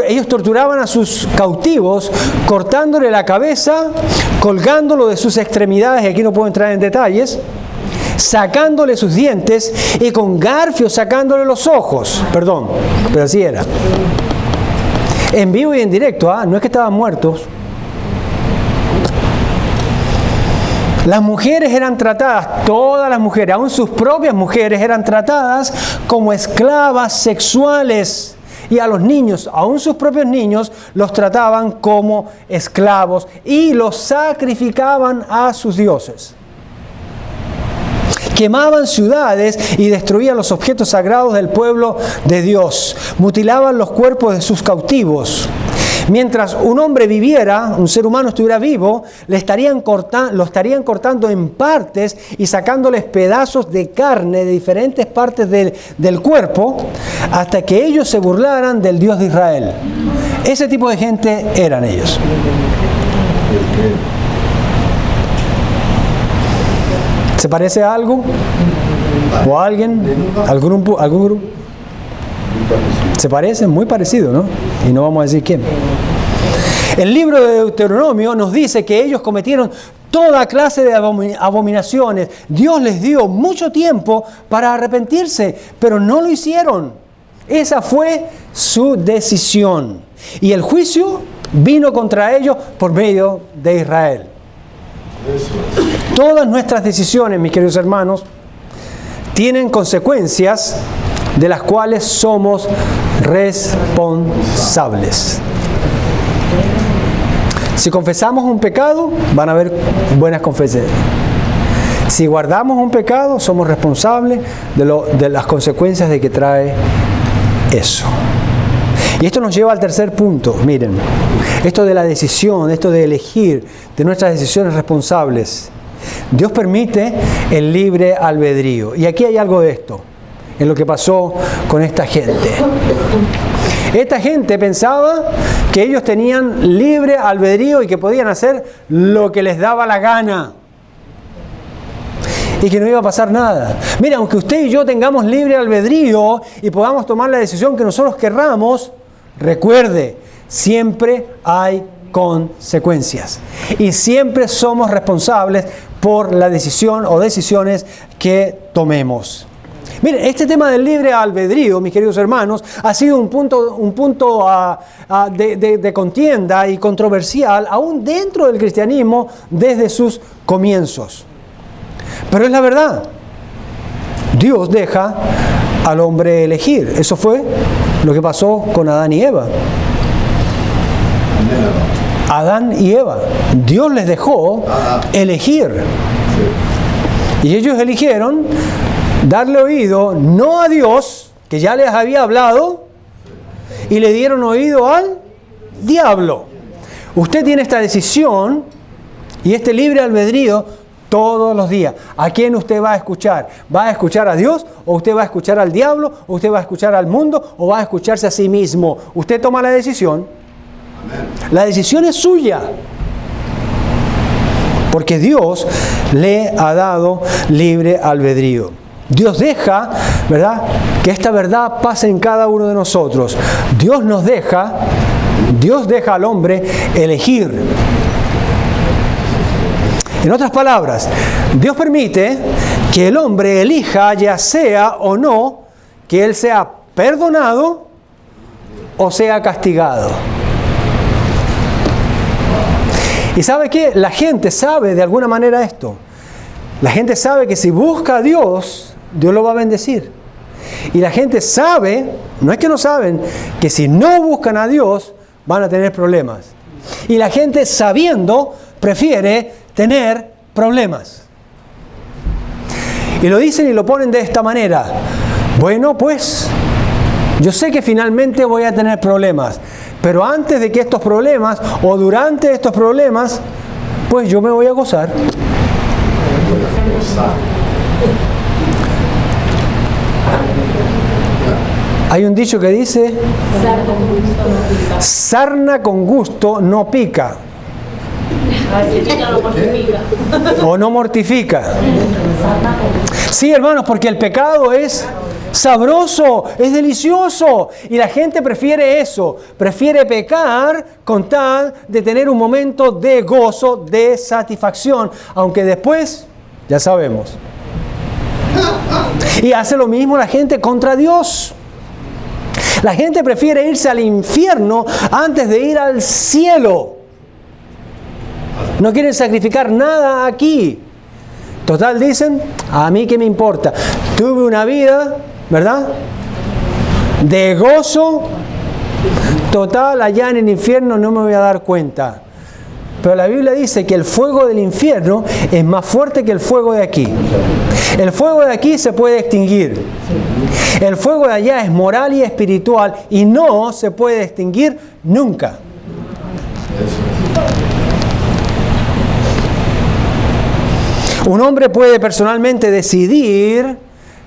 Ellos torturaban a sus cautivos cortándole la cabeza, colgándolo de sus extremidades, y aquí no puedo entrar en detalles, sacándole sus dientes y con garfios sacándole los ojos. Perdón, pero así era. En vivo y en directo, no es que estaban muertos. Las mujeres eran tratadas, todas las mujeres, aún sus propias mujeres, eran tratadas como esclavas sexuales. Y a los niños, aún sus propios niños, los trataban como esclavos y los sacrificaban a sus dioses. Quemaban ciudades y destruían los objetos sagrados del pueblo de Dios. Mutilaban los cuerpos de sus cautivos. Mientras un hombre viviera, un ser humano estuviera vivo, lo estarían cortando en partes y sacándoles pedazos de carne de diferentes partes del cuerpo hasta que ellos se burlaran del Dios de Israel. Ese tipo de gente eran ellos. ¿Se parece a algo? ¿O a alguien? ¿Algún grupo? Se parece, muy parecido, ¿no? Y no vamos a decir quién. El libro de Deuteronomio nos dice que ellos cometieron toda clase de abominaciones. Dios les dio mucho tiempo para arrepentirse, pero no lo hicieron. Esa fue su decisión. Y el juicio vino contra ellos por medio de Israel. Todas nuestras decisiones, mis queridos hermanos, tienen consecuencias de las cuales somos responsables. Si confesamos un pecado, van a haber buenas confesiones. Si guardamos un pecado, somos responsables de las consecuencias de que trae eso. Y esto nos lleva al tercer punto. Miren, esto de la decisión, esto de elegir, de nuestras decisiones responsables. Dios permite el libre albedrío. Y aquí hay algo de esto, en lo que pasó con esta gente. Esta gente pensaba que ellos tenían libre albedrío y que podían hacer lo que les daba la gana. Y que no iba a pasar nada. Mira, aunque usted y yo tengamos libre albedrío y podamos tomar la decisión que nosotros querramos, recuerde, siempre hay consecuencias. Y siempre somos responsables por la decisión o decisiones que tomemos. Miren, este tema del libre albedrío, mis queridos hermanos, ha sido un punto de contienda y controversial aún dentro del cristianismo desde sus comienzos. Pero es la verdad. Dios deja al hombre elegir. Eso fue lo que pasó con Adán y Eva. Adán y Eva. Dios les dejó elegir. Y ellos eligieron darle oído no a Dios, que ya les había hablado, y le dieron oído al diablo. Usted tiene esta decisión y este libre albedrío todos los días. ¿A quién usted va a escuchar? ¿Va a escuchar a Dios? ¿O usted va a escuchar al diablo? ¿O usted va a escuchar al mundo? ¿O va a escucharse a sí mismo? Usted toma la decisión. La decisión es suya. Porque Dios le ha dado libre albedrío. Dios deja, ¿verdad?, que esta verdad pase en cada uno de nosotros. Dios deja al hombre elegir. En otras palabras, Dios permite que el hombre elija, ya sea o no, que él sea perdonado o sea castigado. ¿Y sabe qué? La gente sabe de alguna manera esto. La gente sabe que si busca a Dios, Dios lo va a bendecir. Y la gente sabe, no es que no saben, que si no buscan a Dios, van a tener problemas. Y la gente sabiendo, prefiere tener problemas. Y lo dicen y lo ponen de esta manera. Bueno, pues, yo sé que finalmente voy a tener problemas. Pero antes de que estos problemas, o durante estos problemas, pues yo me voy a gozar. Hay un dicho que dice: sarna con gusto no pica. O no mortifica. Sí, hermanos, porque el pecado es sabroso, es delicioso. Y la gente prefiere eso. Prefiere pecar con tal de tener un momento de gozo, de satisfacción. Aunque después, ya sabemos, Y hace lo mismo la gente contra Dios. La gente prefiere irse al infierno antes de ir al cielo. No quieren sacrificar nada aquí. Total, dicen, a mí qué me importa. Tuve una vida, ¿verdad?, de gozo. Total, allá en el infierno no me voy a dar cuenta. Pero la Biblia dice que el fuego del infierno es más fuerte que el fuego de aquí. El fuego de aquí se puede extinguir. El fuego de allá es moral y espiritual y no se puede extinguir nunca. Un hombre puede personalmente decidir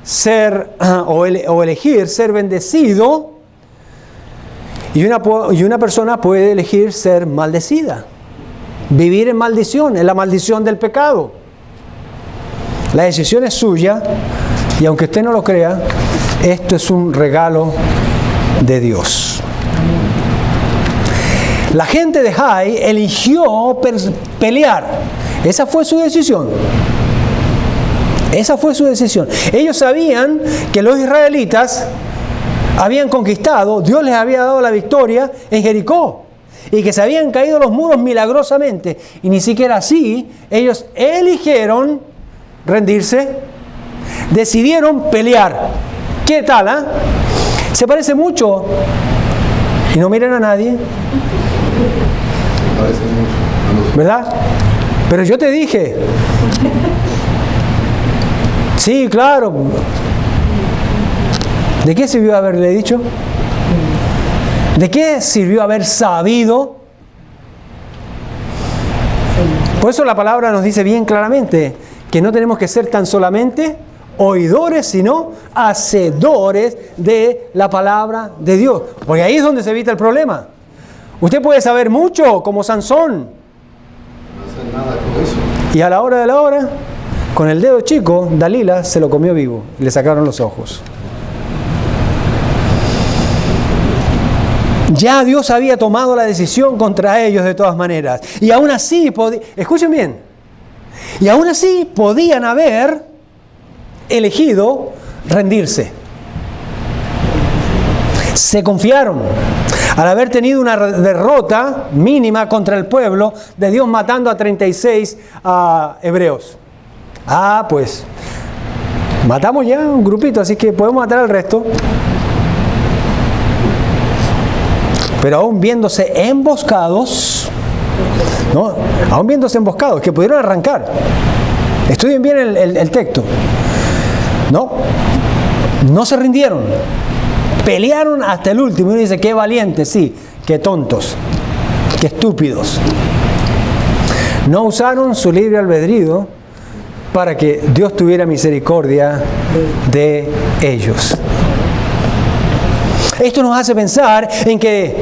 ser o elegir ser bendecido y una persona puede elegir ser maldecida. Vivir en maldición, en la maldición del pecado. La decisión es suya y aunque usted no lo crea, esto es un regalo de Dios. La gente de Jai eligió pelear. Esa fue su decisión. Esa fue su decisión. Ellos sabían que los israelitas habían conquistado, Dios les había dado la victoria en Jericó y que se habían caído los muros milagrosamente. Y ni siquiera así, ellos eligieron rendirse, decidieron pelear. ¿Qué tal? Se parece mucho. Y no miren a nadie. ¿Verdad? Pero yo te dije. Sí, claro. ¿De qué sirvió haberle dicho? ¿De qué sirvió haber sabido? Por eso la palabra nos dice bien claramente que no tenemos que ser tan solamente oidores, sino hacedores de la palabra de Dios. Porque ahí es donde se evita el problema. Usted puede saber mucho, como Sansón. No hacer nada con eso. Y a la hora de la hora, con el dedo chico, Dalila se lo comió vivo. Le sacaron los ojos. Ya Dios había tomado la decisión contra ellos de todas maneras. Y aún así, escuchen bien, y aún así podían haber elegido rendirse. Se confiaron. Al haber tenido una derrota mínima contra el pueblo de Dios matando a 36 hebreos. Pues matamos ya un grupito, así que podemos matar al resto. Pero aún viéndose emboscados, ¿no? Aún viéndose emboscados, que pudieron arrancar. Estudien bien el texto. No se rindieron. Pelearon hasta el último. Y uno dice, qué valientes, sí, qué tontos, qué estúpidos. No usaron su libre albedrío para que Dios tuviera misericordia de ellos. Esto nos hace pensar en que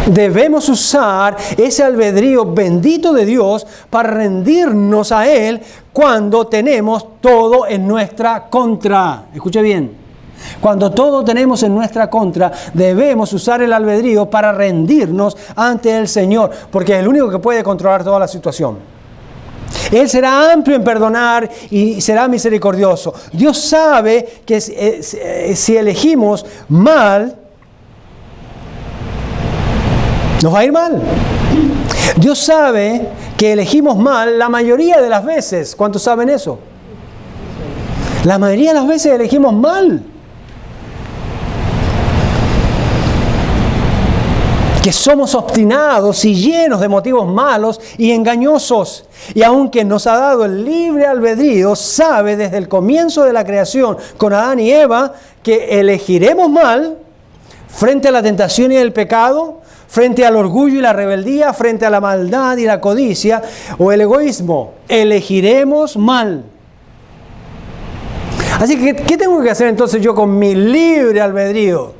debemos usar ese albedrío bendito de Dios para rendirnos a Él cuando tenemos todo en nuestra contra. Escuche bien. Cuando todo tenemos en nuestra contra, debemos usar el albedrío para rendirnos ante el Señor, porque es el único que puede controlar toda la situación. Él será amplio en perdonar y será misericordioso. Dios sabe que si elegimos mal, nos va a ir mal. Dios sabe que elegimos mal la mayoría de las veces. ¿Cuántos saben eso? La mayoría de las veces elegimos mal. Que somos obstinados y llenos de motivos malos y engañosos. Y aunque nos ha dado el libre albedrío, sabe desde el comienzo de la creación con Adán y Eva que elegiremos mal frente a la tentación y el pecado, frente al orgullo y la rebeldía, frente a la maldad y la codicia o el egoísmo. Elegiremos mal. Así que, ¿qué tengo que hacer entonces yo con mi libre albedrío?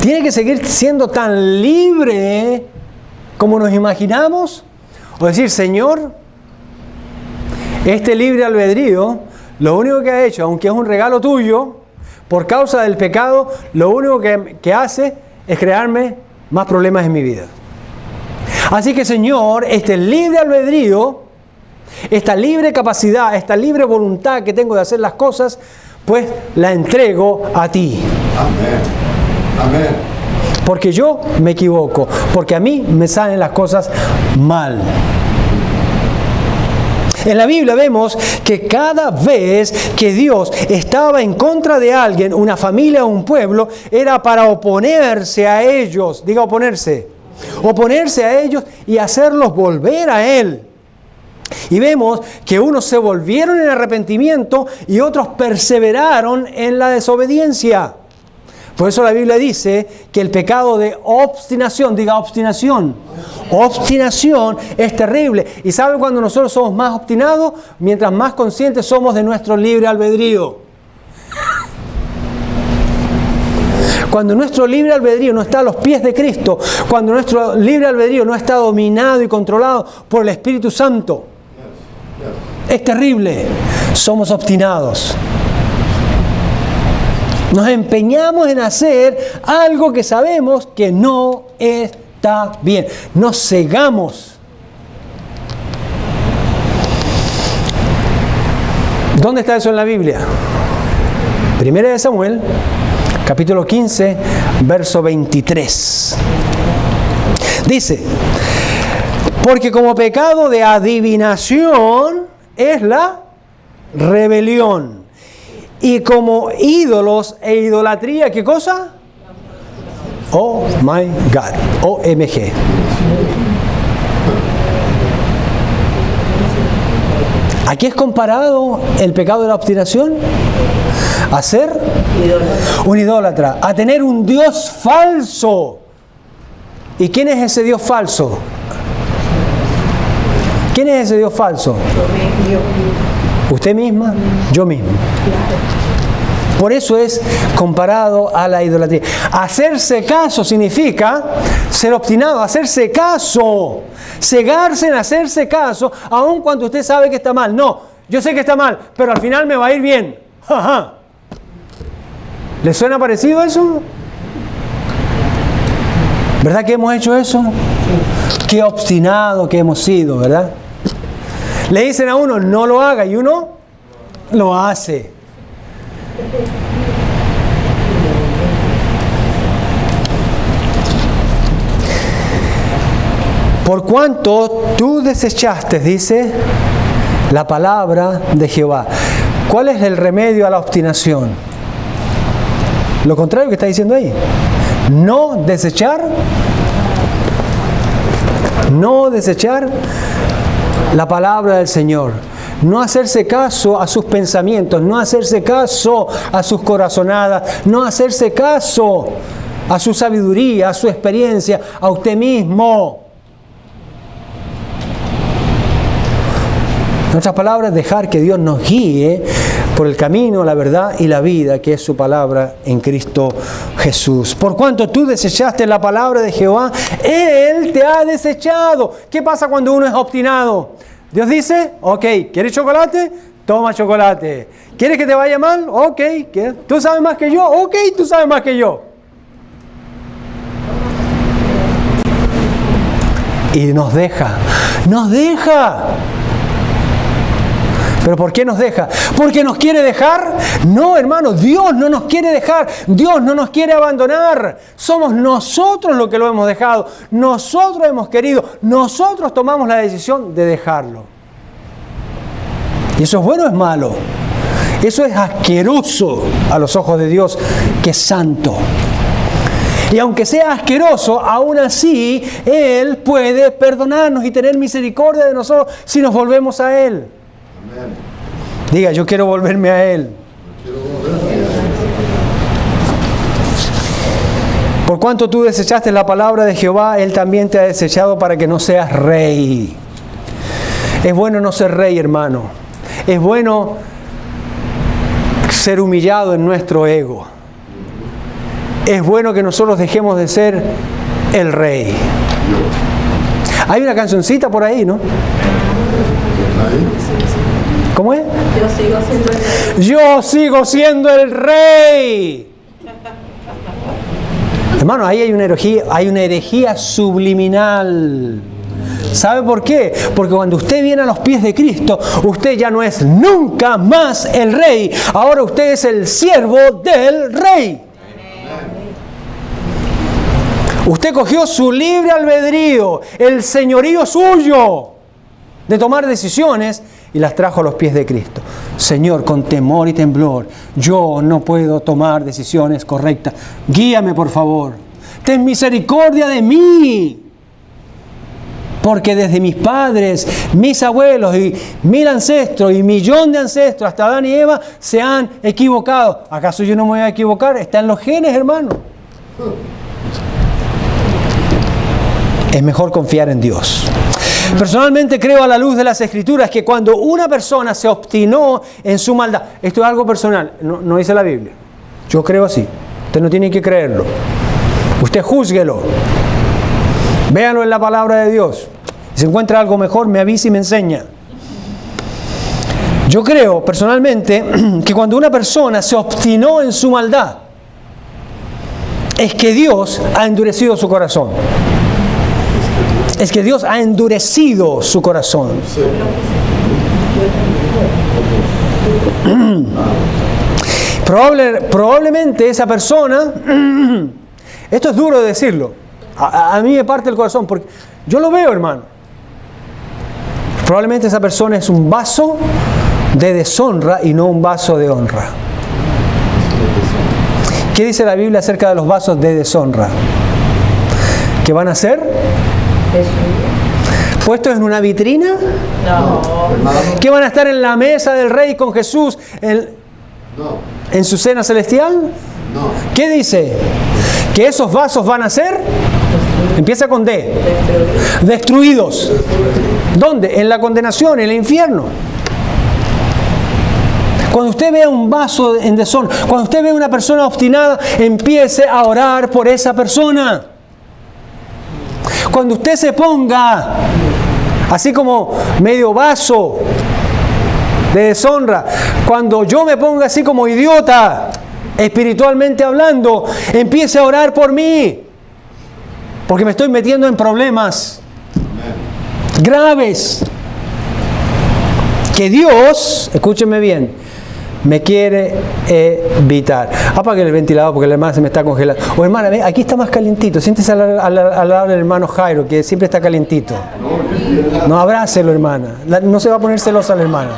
¿Tiene que seguir siendo tan libre como nos imaginamos? O decir, Señor, este libre albedrío, lo único que ha hecho, aunque es un regalo tuyo, por causa del pecado, lo único que hace es crearme más problemas en mi vida. Así que, Señor, este libre albedrío esta libre capacidad, esta libre voluntad que tengo de hacer las cosas, pues la entrego a ti. Amén. Amén. Porque yo me equivoco, porque a mí me salen las cosas mal. En la Biblia vemos que cada vez que Dios estaba en contra de alguien, una familia o un pueblo, era para oponerse a ellos. Diga oponerse. Oponerse a ellos y hacerlos volver a Él. Y vemos que unos se volvieron en arrepentimiento y otros perseveraron en la desobediencia. Por eso la Biblia dice que el pecado de obstinación, diga obstinación, obstinación es terrible. ¿Y sabe cuando nosotros somos más obstinados? Mientras más conscientes somos de nuestro libre albedrío. Cuando nuestro libre albedrío no está a los pies de Cristo, cuando nuestro libre albedrío no está dominado y controlado por el Espíritu Santo, es terrible. Somos obstinados. Nos empeñamos en hacer algo que sabemos que no está bien. Nos cegamos. ¿Dónde está eso en la Biblia? Primera de Samuel, capítulo 15, verso 23. Dice, porque como pecado de adivinación es la rebelión. Y como ídolos e idolatría, ¿qué cosa? Oh my God, OMG. Aquí es comparado el pecado de la obstinación a ser un idólatra, a tener un Dios falso. ¿Y quién es ese Dios falso? ¿Quién es ese Dios falso? ¿Usted misma? Yo mismo. Por eso es comparado a la idolatría. Hacerse caso significa ser obstinado, hacerse caso. Cegarse en hacerse caso, aun cuando usted sabe que está mal. No, yo sé que está mal, pero al final me va a ir bien. Ajá. ¿Le suena parecido eso? ¿Verdad que hemos hecho eso? Qué obstinado que hemos sido, ¿verdad? Le dicen a uno, no lo haga, y uno lo hace. Por cuanto tú desechaste, dice, la palabra de Jehová. ¿Cuál es el remedio a la obstinación? Lo contrario que está diciendo ahí. No desechar la palabra del Señor. No hacerse caso a sus pensamientos, no hacerse caso a sus corazonadas, no hacerse caso a su sabiduría, a su experiencia, a usted mismo. En otras palabras, dejar que Dios nos guíe por el camino, la verdad y la vida, que es su palabra en Cristo Jesús. Por cuanto tú desechaste la palabra de Jehová, Él te ha desechado. ¿Qué pasa cuando uno es obstinado? Dios dice, ok, ¿quieres chocolate? Toma chocolate. ¿Quieres que te vaya mal? Ok, ¿tú sabes más que yo? Ok, tú sabes más que yo. Y nos deja. ¿Pero por qué nos deja? ¿Porque nos quiere dejar? No, hermano, Dios no nos quiere dejar. Dios no nos quiere abandonar. Somos nosotros los que lo hemos dejado. Nosotros hemos querido. Nosotros tomamos la decisión de dejarlo. ¿Y eso es bueno o es malo? Eso es asqueroso a los ojos de Dios, que es santo. Y aunque sea asqueroso, aún así Él puede perdonarnos y tener misericordia de nosotros si nos volvemos a Él. Amén. Diga, yo quiero volverme a Él. Por cuanto tú desechaste la palabra de Jehová, Él también te ha desechado para que no seas rey. Es bueno no ser rey, hermano. Es bueno ser humillado en nuestro ego. Es bueno que nosotros dejemos de ser el rey. Hay una cancioncita por ahí, ¿no? ¿Cómo es? Yo sigo siendo el rey. Yo sigo siendo el rey. Hermano, ahí hay una herejía subliminal. ¿Sabe por qué? Porque cuando usted viene a los pies de Cristo, usted ya no es nunca más el rey. Ahora usted es el siervo del rey. Usted cogió su libre albedrío, el señorío suyo de tomar decisiones y las trajo a los pies de Cristo. Señor, con temor y temblor, yo no puedo tomar decisiones correctas. Guíame, por favor. Ten misericordia de mí. Porque desde mis padres, mis abuelos y 1000 ancestros y 1.000.000 de ancestros hasta Adán y Eva se han equivocado. ¿Acaso yo no me voy a equivocar? Está en los genes, hermano. Es mejor confiar en Dios. Personalmente creo a la luz de las Escrituras que cuando una persona se obstinó en su maldad, esto es algo personal, no dice la Biblia. Yo creo así. Usted no tiene que creerlo. Usted júzguelo. Véanlo en la palabra de Dios. Si encuentra algo mejor, me avisa y me enseña. Yo creo personalmente que cuando una persona se obstinó en su maldad, es que Dios ha endurecido su corazón. Es que Dios ha endurecido su corazón. Probablemente esa persona, esto es duro de decirlo, a mí me parte el corazón, porque yo lo veo, hermano. Probablemente esa persona es un vaso de deshonra y no un vaso de honra. ¿Qué dice la Biblia acerca de los vasos de deshonra? ¿Qué van a hacer? ¿Puestos en una vitrina? No. ¿Que van a estar en la mesa del Rey con Jesús en su cena celestial? No. ¿Qué dice? ¿Que esos vasos van a ser? Empieza con D. Destruidos. ¿Dónde? En la condenación, en el infierno. Cuando usted vea un vaso en deshonra, cuando usted vea una persona obstinada, empiece a orar por esa persona. Cuando usted se ponga así como medio vaso de deshonra, cuando yo me ponga así como idiota, espiritualmente hablando, empiece a orar por mí, porque me estoy metiendo en problemas graves que Dios, escúchenme bien, me quiere evitar. Apague el ventilador porque el hermano se me está congelando. O hermana, aquí está más calientito. Siéntese al lado del hermano Jairo, que siempre está calientito. No, abrácelo, hermana. No se va a poner celosa la hermana.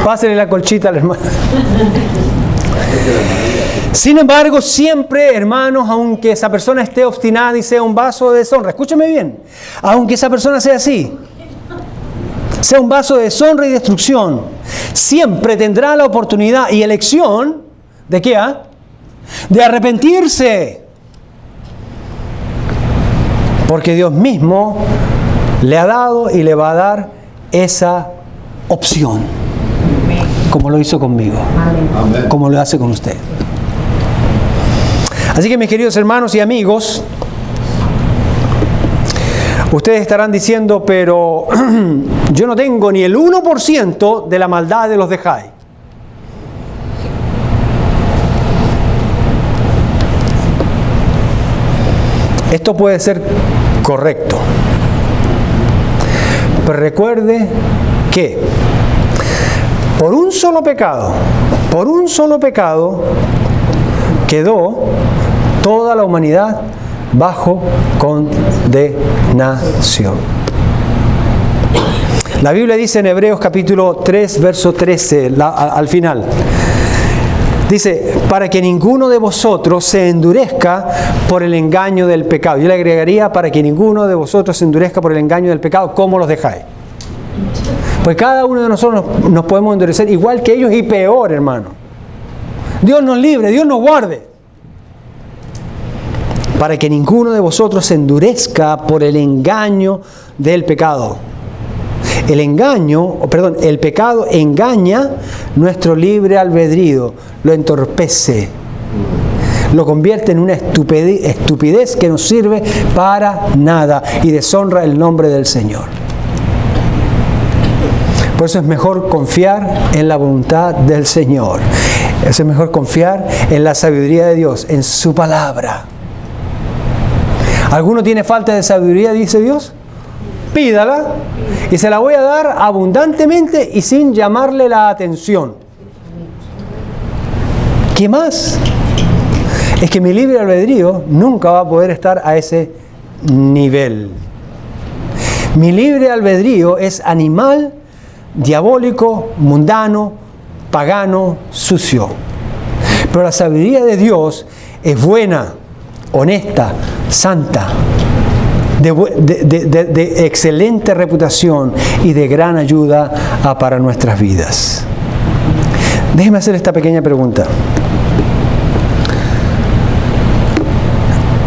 Pásele la colchita a la hermana. Sin embargo, siempre, hermanos, aunque esa persona esté obstinada y sea un vaso de deshonra, escúcheme bien, aunque esa persona sea así, sea un vaso de deshonra y destrucción, siempre tendrá la oportunidad y elección, ¿de qué? De arrepentirse. Porque Dios mismo le ha dado y le va a dar esa opción. Como lo hizo conmigo. Amén. Como lo hace con usted. Así que mis queridos hermanos y amigos, ustedes estarán diciendo, pero yo no tengo ni el 1% de la maldad de los de Jai. Esto puede ser correcto. Pero recuerde que por un solo pecado, quedó toda la humanidad bajo condenación. La Biblia dice en Hebreos capítulo 3, verso 13, al final, dice, para que ninguno de vosotros se endurezca por el engaño del pecado. Yo le agregaría, para que ninguno de vosotros se endurezca por el engaño del pecado, como los dejáis. Pues cada uno de nosotros nos podemos endurecer igual que ellos y peor, hermano. Dios nos libre, Dios nos guarde. Para que ninguno de vosotros se endurezca por el engaño del pecado. El pecado engaña nuestro libre albedrío, lo entorpece, lo convierte en una estupidez que no sirve para nada y deshonra el nombre del Señor. Por eso es mejor confiar en la voluntad del Señor. Es mejor confiar en la sabiduría de Dios, en su palabra. ¿Alguno tiene falta de sabiduría, dice Dios? Pídala y se la voy a dar abundantemente y sin llamarle la atención. ¿Qué más? Es que mi libre albedrío nunca va a poder estar a ese nivel. Mi libre albedrío es animal, diabólico, mundano, pagano, sucio. Pero la sabiduría de Dios es buena, honesta, santa, de excelente reputación y de gran ayuda para nuestras vidas. Déjeme hacer esta pequeña pregunta.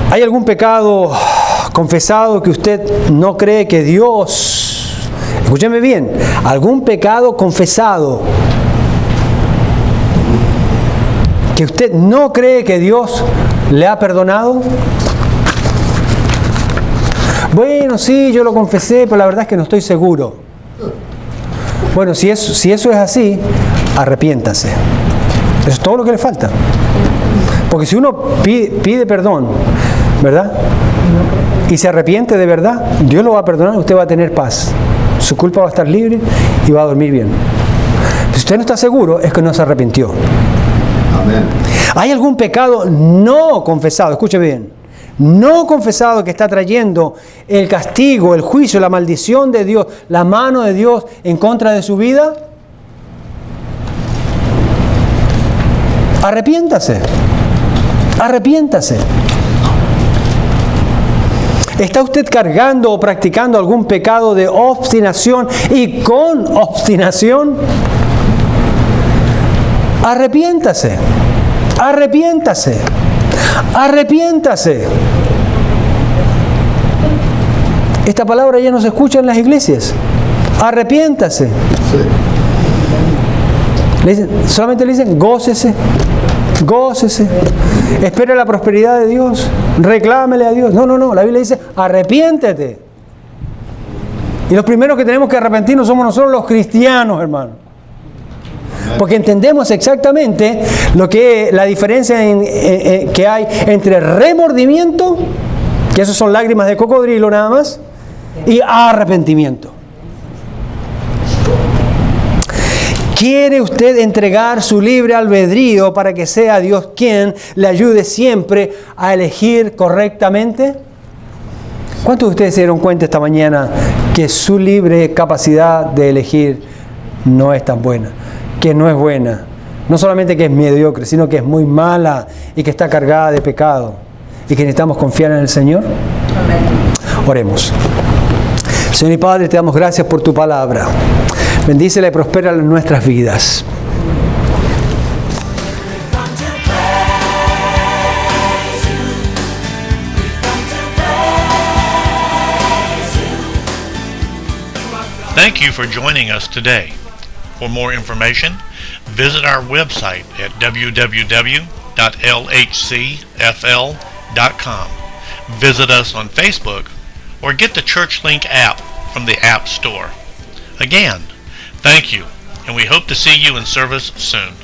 ¿Hay algún pecado confesado que usted no cree que Dios, escúcheme bien, algún pecado confesado que usted no cree que Dios le ha perdonado? Bueno, sí, yo lo confesé, pero la verdad es que no estoy seguro. Bueno, si eso es así, arrepiéntase. Eso es todo lo que le falta. Porque si uno pide perdón, ¿verdad? Y se arrepiente de verdad, Dios lo va a perdonar, usted va a tener paz. Su culpa va a estar libre y va a dormir bien. Si usted no está seguro, es que no se arrepintió. Amén. ¿Hay algún pecado no confesado? Escuche bien. No confesado que está trayendo el castigo, el juicio, la maldición de Dios, la mano de Dios en contra de su vida. Arrepiéntase. Arrepiéntase. ¿Está usted cargando o practicando algún pecado de obstinación y con obstinación? Arrepiéntase. Arrepiéntase. Arrepiéntase. Esta palabra ya no se escucha en las iglesias. Arrepiéntase. Sí. Solamente le dicen, gócese. Gócese. Espere la prosperidad de Dios. Reclámele a Dios. No. La Biblia dice, arrepiéntete. Y los primeros que tenemos que arrepentirnos somos nosotros los cristianos, hermano. Porque entendemos exactamente la diferencia que hay entre remordimiento, que eso son lágrimas de cocodrilo nada más, y arrepentimiento. ¿Quiere usted entregar su libre albedrío para que sea Dios quien le ayude siempre a elegir correctamente? ¿Cuántos de ustedes se dieron cuenta esta mañana que su libre capacidad de elegir no es tan buena? Que no es buena. No solamente que es mediocre, sino que es muy mala y que está cargada de pecado. Y que necesitamos confiar en el Señor. Amén. Oremos. Señor y Padre, te damos gracias por tu palabra. Bendícela y prospera en nuestras vidas. Thank you for joining us today. For more information, visit our website at www.lhcfl.com. Visit us on Facebook or get the ChurchLink app from the App Store. Again, thank you, and we hope to see you in service soon.